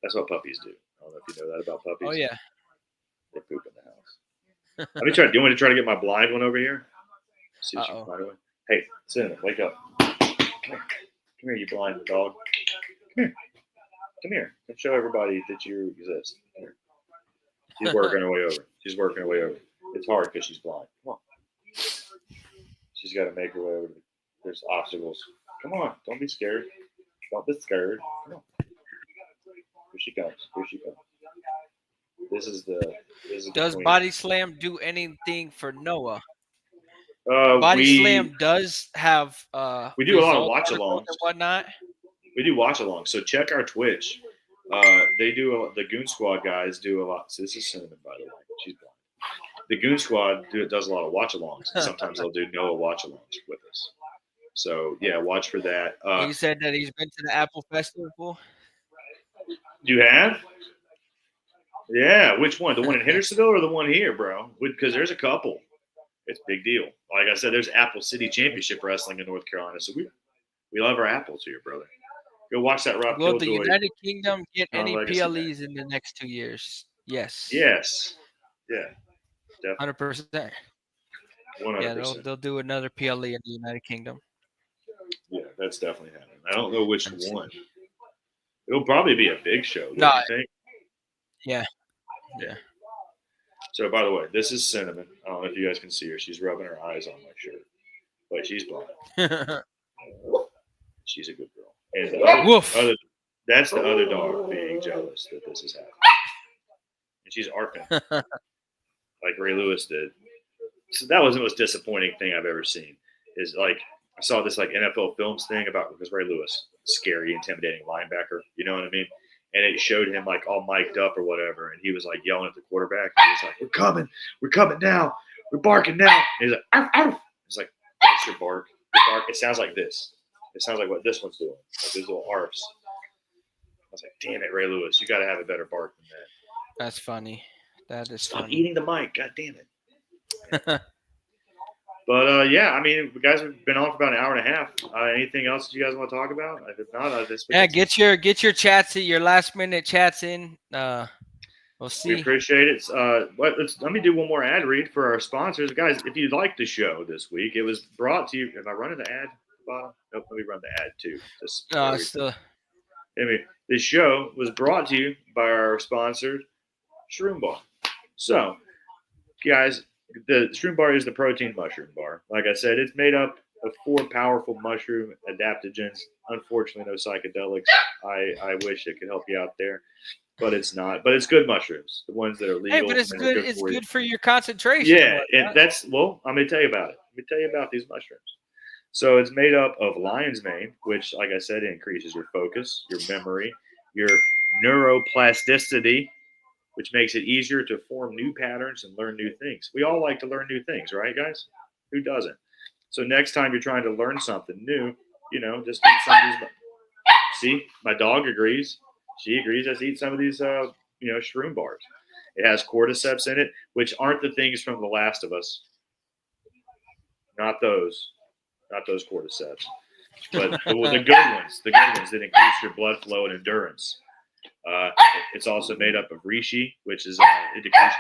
That's what puppies do. I don't know if you know that about puppies. Oh yeah. They poop in the house. Let me try. Do you want me to try to get my blind one over here? See if she can find a way. Hey, Cinnamon, wake up. Come here, you blind dog. Come here. Come here. Let's show everybody that you exist. Come here. She's working her way over. It's hard because she's blind. Come on. She's got to make her way over. There's obstacles. Come on. Don't be scared. Don't be scared. Come on. Here she comes. Does Bodyslam do anything for Noah? Bodyslam does have we do a lot of watch-alongs and whatnot. We do watch-alongs, so check our Twitch. They do the Goon Squad guys do a lot. So this is Cinnamon, by the way. She's blind. The Goon Squad does a lot of watch-alongs. Sometimes they'll do Noah watch-alongs with us. So yeah, watch for that. He said that he's been to the Apple Festival. You have? Yeah, which one? The one in Hendersonville or the one here, bro? Because there's a couple. It's a big deal. Like I said, there's Apple City Championship Wrestling in North Carolina, so we love our apples here, brother. Go watch that Rob Will Killjoy. the United Kingdom get any Legacy PLEs in the next 2 years? Yes. Yes. Yeah. Definitely. 100%. 100%. Yeah, they'll do another PLE in the United Kingdom. Yeah, that's definitely happening. I don't know which one. It'll probably be a big show, don't you think? Yeah. So, by the way, this is Cinnamon. I don't know if you guys can see her. She's rubbing her eyes on my shirt. But she's blind. She's a good girl. And Woof. that's the other dog being jealous that this is happening. And she's arcing like Ray Lewis did. So that was the most disappointing thing I've ever seen. Is like I saw this like NFL Films thing about because Ray Lewis, scary, intimidating linebacker. You know what I mean? And it showed him like all mic'd up or whatever, and he was like yelling at the quarterback. And he was like, we're coming now, we're barking now." And he's like, "Arf, arf." He's like, "That's your bark. Your bark. It sounds like this. It sounds like what this one's doing. Like these little arfs." I was like, "Damn it, Ray Lewis, you got to have a better bark than that." That's funny. That is Stop funny. eating the mic. God damn it. But yeah, I mean, you guys have been on for about an hour and a half. Anything else you guys want to talk about? If not, get your chats in, your last minute chats in. We'll see. We appreciate it. Let me do one more ad read for our sponsors, guys. If you like the show this week, it was brought to you. Am I running the ad at the bottom? Nope. Let me run the ad too. This show was brought to you by our sponsor, Shroom Bar. So, guys. The Shroom Bar is the protein mushroom bar. Like I said, it's made up of 4 powerful mushroom adaptogens. Unfortunately, no psychedelics. I wish it could help you out there, but it's not. But it's good mushrooms, the ones that are legal. Hey, but it's good. It's good for your concentration. Yeah, and I'm going to tell you about it. Let me tell you about these mushrooms. So it's made up of lion's mane, which, like I said, increases your focus, your memory, your neuroplasticity, which makes it easier to form new patterns and learn new things. We all like to learn new things, right, guys? Who doesn't? So next time you're trying to learn something new, just eat some of these. See, my dog agrees. She agrees. Let's eat some of these, Shroom bars. It has cordyceps in it, which aren't the things from The Last of Us. Not those cordyceps. But the good ones that increase your blood flow and endurance. It's also made up of reishi, which is decreases.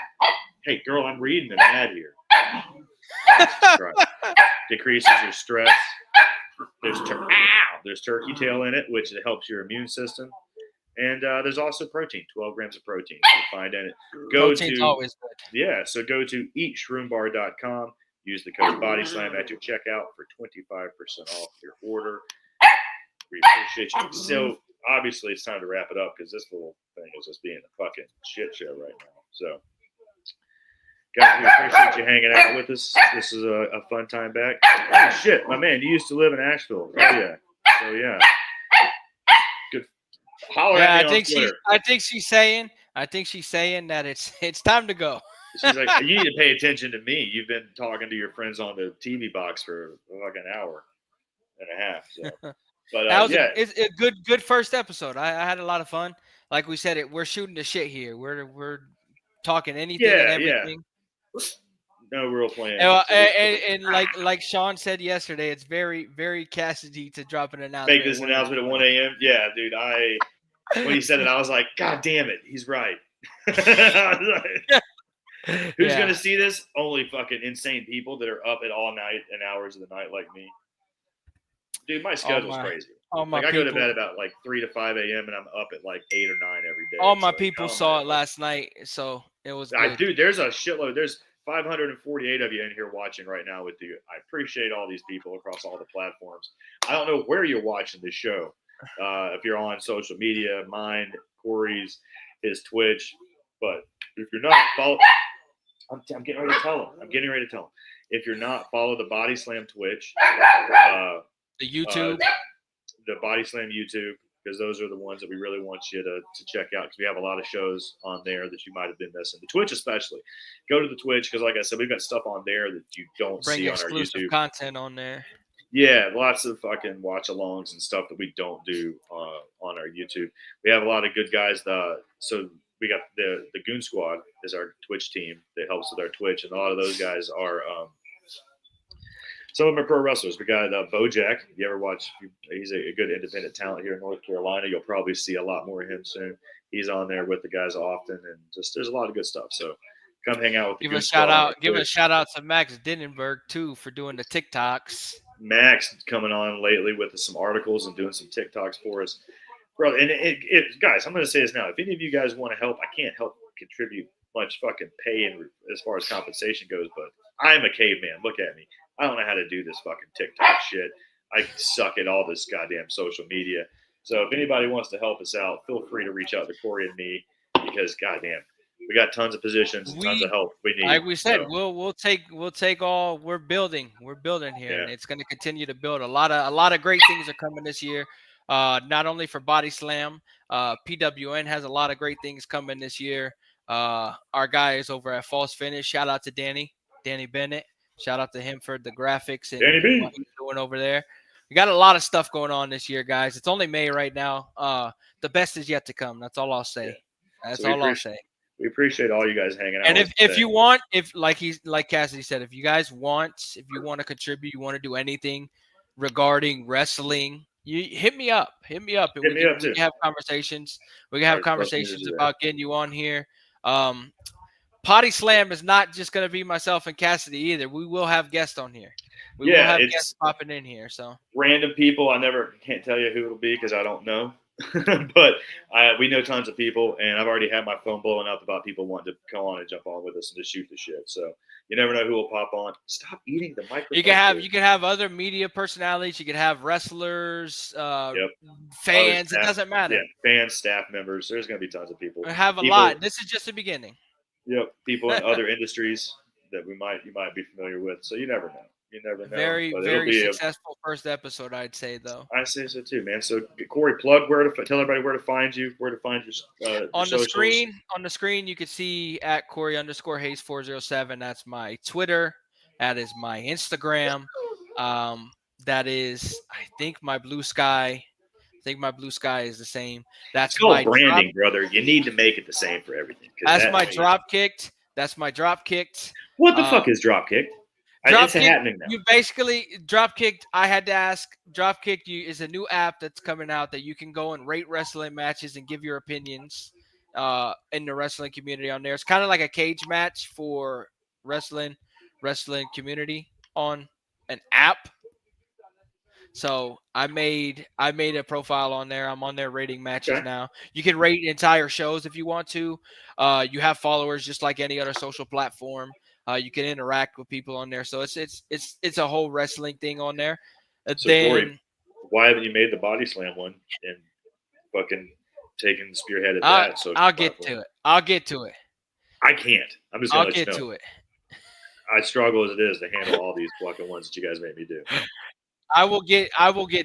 Hey, girl, I'm reading an ad here. Decreases your stress. There's turkey tail in it, which helps your immune system. And there's also protein, 12 grams of protein you can find in it. Protein's always good. Yeah, so go to eatshroombar.com. Use the code Bodyslam at your checkout for 25% off your order. We appreciate you. So obviously it's time to wrap it up because this little thing is just being a fucking shit show right now. So, guys, we appreciate you hanging out with us. This is a fun time back. Oh, shit, my man, you used to live in Asheville. Oh, yeah. So, yeah. Good. Holler at me on Twitter. I think she's saying that it's time to go. She's like, you need to pay attention to me. You've been talking to your friends on the TV box for like an hour and a half. So. But it's a good first episode. I had a lot of fun. Like we said, we're shooting the shit here. We're talking anything and everything. Yeah. No real plan. And like Sean said yesterday, it's very, very Cassidy to drop an announcement. Make this announcement at 1 a.m. Yeah, dude. When he said it, I was like, God damn it, he's right. Who's gonna see this? Only fucking insane people that are up at all night and hours of the night like me. Dude, my schedule's crazy. I go to bed about like 3 to 5 a.m. and I'm up at like 8 or 9 every day. All my people saw it last night, so it was good. Dude, there's a shitload. There's 548 of you in here watching right now with you. I appreciate all these people across all the platforms. I don't know where you're watching this show. If you're on social media, mine, Cory's, his Twitch. But if you're not, follow. I'm getting ready to tell him. If you're not, follow the Bodyslam Twitch. The YouTube. The Bodyslam YouTube, because those are the ones that we really want you to check out, because we have a lot of shows on there that you might have been missing. The Twitch especially. Go to the Twitch, because like I said, we've got stuff on there that you don't see on our YouTube. Bring exclusive content on there. Yeah, lots of fucking watch-alongs and stuff that we don't do on our YouTube. We have a lot of good guys. So we got the Goon Squad is our Twitch team that helps with our Twitch, and a lot of those guys are some of them are pro wrestlers. We got Bojack. If you ever watch, he's a good independent talent here in North Carolina. You'll probably see a lot more of him soon. He's on there with the guys often, and just there's a lot of good stuff. So come hang out with the Goon Squad. Give a shout out to Max Dinnenberg too for doing the TikToks. Max coming on lately with some articles and doing some TikToks for us. Bro, and guys, I'm going to say this now. If any of you guys want to help, I can't help contribute much fucking pay in, as far as compensation goes, but I'm a caveman. Look at me. I don't know how to do this fucking TikTok shit. I suck at all this goddamn social media. So if anybody wants to help us out, feel free to reach out to Cory and me because, goddamn, we got tons of positions and tons of help we need. Like we said, so. we'll take all. We're building here, and Yeah. it's going to continue to build. A lot of great things are coming this year. Not only for Bodyslam, PWN has a lot of great things coming this year. Our guys over at False Finish, shout out to Danny Bennett. Shout out to him for the graphics and what he's doing over there. We got a lot of stuff going on this year, guys. It's only May right now. The best is yet to come. That's all I'll say. Yeah. That's all I'll say. We appreciate all you guys hanging out. And if you want, like Cassidy said, if you want to contribute, you want to do anything regarding wrestling, you hit me up. And we can have conversations. We can have conversations about getting you on here. Podyslam is not just going to be myself and Cassidy either. We will have guests on here. We will have guests popping in here. So random people, can't tell you who it'll be because I don't know. But we know tons of people, and I've already had my phone blowing up about people wanting to come on and jump on with us and to shoot the shit. So you never know who will pop on. Stop eating the microphone. You can have other media personalities. You can have wrestlers, fans. It doesn't matter. Yeah, fans, staff members. There's going to be tons of people. We have a lot. This is just the beginning. Yep, people in other industries that you might be familiar with. So you never know. You never know. Very successful first episode, I'd say, though. I say so too, man. So Cory, tell everybody where to find you, your on the socials. On the screen, you can see at Cory_Hayes407. That's my Twitter. That is my Instagram. That is, I think my Blue Sky. My Blue Sky is the same. That's my branding, brother. You need to make it the same for everything. That's my drop kicked. What the fuck is drop kicked? It's happening now. You basically drop kicked. I had to ask. Drop kicked is a new app that's coming out that you can go and rate wrestling matches and give your opinions in the wrestling community on there. It's kind of like a cage match for wrestling community on an app. So I made a profile on there. I'm on there rating matches now. You can rate entire shows if you want to. You have followers just like any other social platform. You can interact with people on there. So it's a whole wrestling thing on there. So Cory, why haven't you made the Bodyslam one and fucking taken the spearhead of that? So I'll get to it. I can't. I'm just gonna let you know. To it. I struggle as it is to handle all these fucking ones that you guys made me do. I will get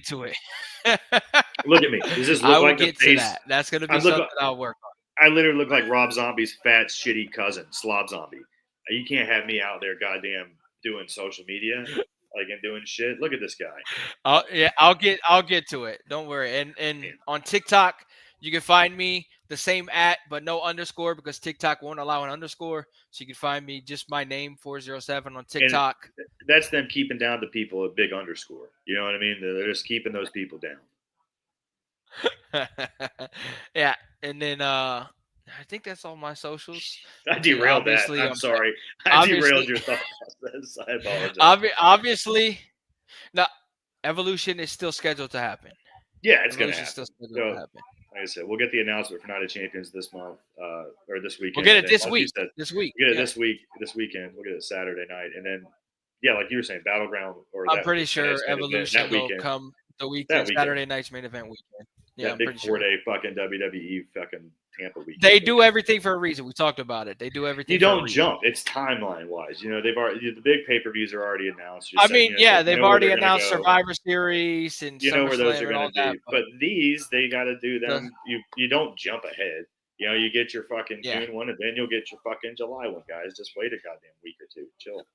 to it. Look at me. Does this look like the face? To that. That's gonna be something I'll work on. I literally look like Rob Zombie's fat, shitty cousin, Slob Zombie. You can't have me out there, goddamn, doing social media, and doing shit. Look at this guy. I'll get to it. Don't worry. And on TikTok, you can find me the same @ but no underscore because TikTok won't allow an underscore. So you can find me just my name 407 on TikTok. And that's them keeping down the people a big underscore. You know what I mean? They're just keeping those people down. Yeah, and then I think that's all my socials. I derailed that. I'm sorry. I derailed your thought process. I apologize. Obviously, now Evolution is still scheduled to happen. Yeah, it's going to happen. Still scheduled to happen. Like I said, we'll get the announcement for Night of Champions this month or this weekend. We'll get it this week. We'll get it this weekend. We'll get it Saturday night, and then like you were saying, Battleground. I'm pretty sure Evolution will come the weekend. Saturday night's main event weekend. Yeah, that big 4-day fucking WWE fucking Tampa weekend. They do everything for a reason. We talked about it. They do everything. You don't jump. It's timeline wise. They've already the big pay-per-views are already announced. They've already announced Survivor Series and where those are going to be. But these, they got to do them. You don't jump ahead. You get your fucking June one, and then you'll get your fucking July one, guys. Just wait a goddamn week or two. Chill.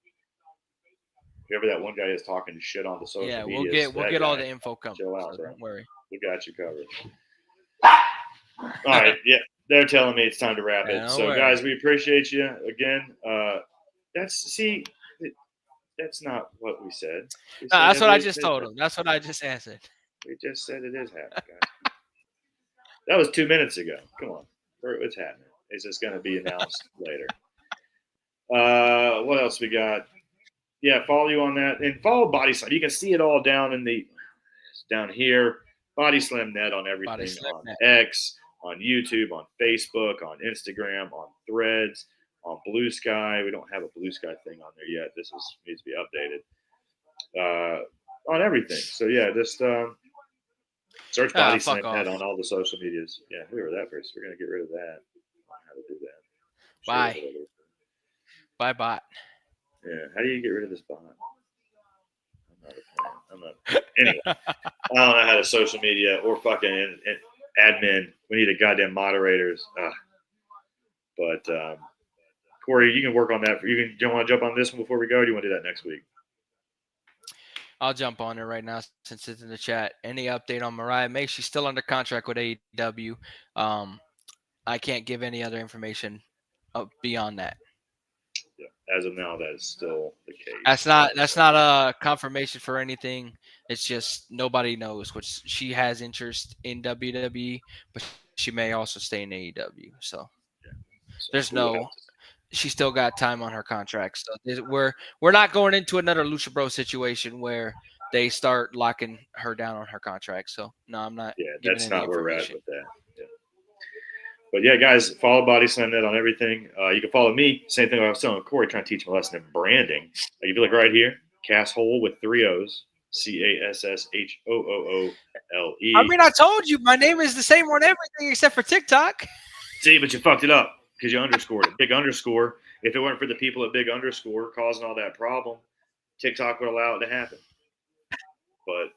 Whoever that one guy is talking shit on the social media. We'll get all the info coming. Chill out, so don't worry. We got you covered. All right, they're telling me it's time to wrap it. So, guys, we appreciate you again. That's not what we said. That's what I just told him. That's what I just answered. We just said it is happening, guys. That was 2 minutes ago. Come on, it's happening. It's just going to be announced later. What else we got? Yeah, follow you on that and follow Bodyslam. You can see it all down here. Bodyslam Net on everything on X, on YouTube, on Facebook, on Instagram, on Threads, on Blue Sky. We don't have a Blue Sky thing on there yet. This needs to be updated. On everything. So just Search Bodyslam Fuck Head off. on all the social medias. Yeah, who are that person? We're gonna get rid of that. How to do that? Bye. Bye, bot. Yeah. How do you get rid of this bot? I'm not. Anyway, I don't know how to social media or fucking and admin. We need a goddamn moderators. But Cory, you can work on that. Do you want to jump on this one before we go? Or do you want to do that next week? I'll jump on it right now since it's in the chat. Any update on Mariah May? She's still under contract with AEW. I can't give any other information beyond that. Yeah, as of now, that is still the case. That's not a confirmation for anything. It's just nobody knows. Which she has interest in WWE, but she may also stay in AEW. So, there's no. She still got time on her contract. So we're not going into another Lucha Bro situation where they start locking her down on her contract. So no, I'm not. Yeah, giving that's any not where we're at information. with that. Yeah. But yeah, guys, follow Bodyslam Net on everything. You can follow me. Same thing I was telling Cory, trying to teach him a lesson in branding. Like if you look right here, Casshole with 3 O's, CASSHOOOLE. I mean, I told you my name is the same on everything except for TikTok. See, but you fucked it up because you underscored it. Big underscore. If it weren't for the people at Big Underscore causing all that problem, TikTok would allow it to happen. But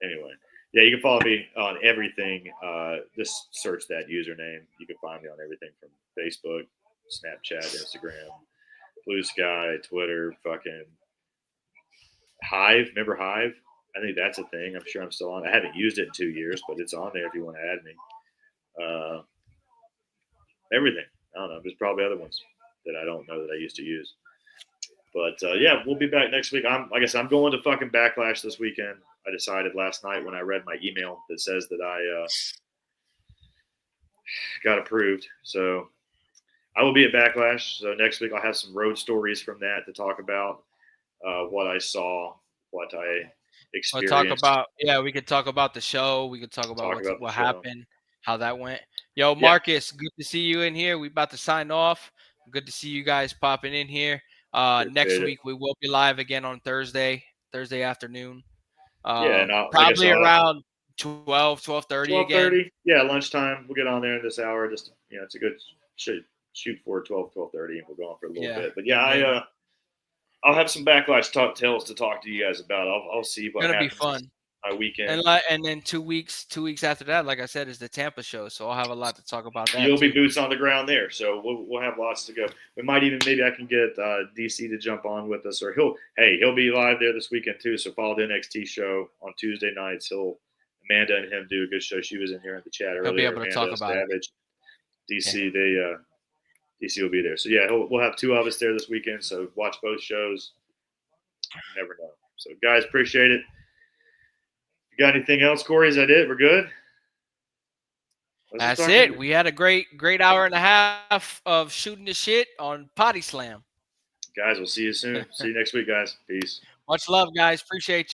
anyway. Yeah, you can follow me on everything. Just search that username. You can find me on everything from Facebook, Snapchat, Instagram, Blue Sky, Twitter, fucking Hive. Remember Hive? I think that's a thing. I'm sure I'm still on. I haven't used it in 2 years, but it's on there if you want to add me. Everything. I don't know. There's probably other ones that I don't know that I used to use. But yeah, we'll be back next week. Like I said, I'm going to fucking Backlash this weekend. I decided last night when I read my email that says that I got approved. So I will be at Backlash. So next week I'll have some road stories from that to talk about what I saw, what I experienced. We could talk about the show. We could talk about what happened, how that went. Yo, Marcus, good to see you in here. We about to sign off. Good to see you guys popping in here. Next week we will be live again on Thursday afternoon. And probably around 12:30 again. Yeah, lunchtime. We'll get on there in this hour. Just it's a good shoot for 12:30, and we'll go on for a little bit. But yeah, I'll have some Backlash tales to talk to you guys about. I'll see what happens. It's gonna be fun. My weekend, and then 2 weeks after that, like I said, is the Tampa show. So I'll have a lot to talk about that. You'll be boots on the ground there, so we'll have lots to go. We might even maybe I can get DC to jump on with us, or he'll be live there this weekend too. So follow the NXT show on Tuesday nights. Amanda and him do a good show. She was in here in the chat earlier. He'll be able to talk about it. DC, DC will be there. So yeah, we'll have 2 of us there this weekend. So watch both shows. You never know. So guys, appreciate it. You got anything else, Cory? Is that it? We're good? That's it. We had a great hour and a half of shooting the shit on Podyslam. Guys, we'll see you soon. See you next week, guys. Peace. Much love, guys. Appreciate you.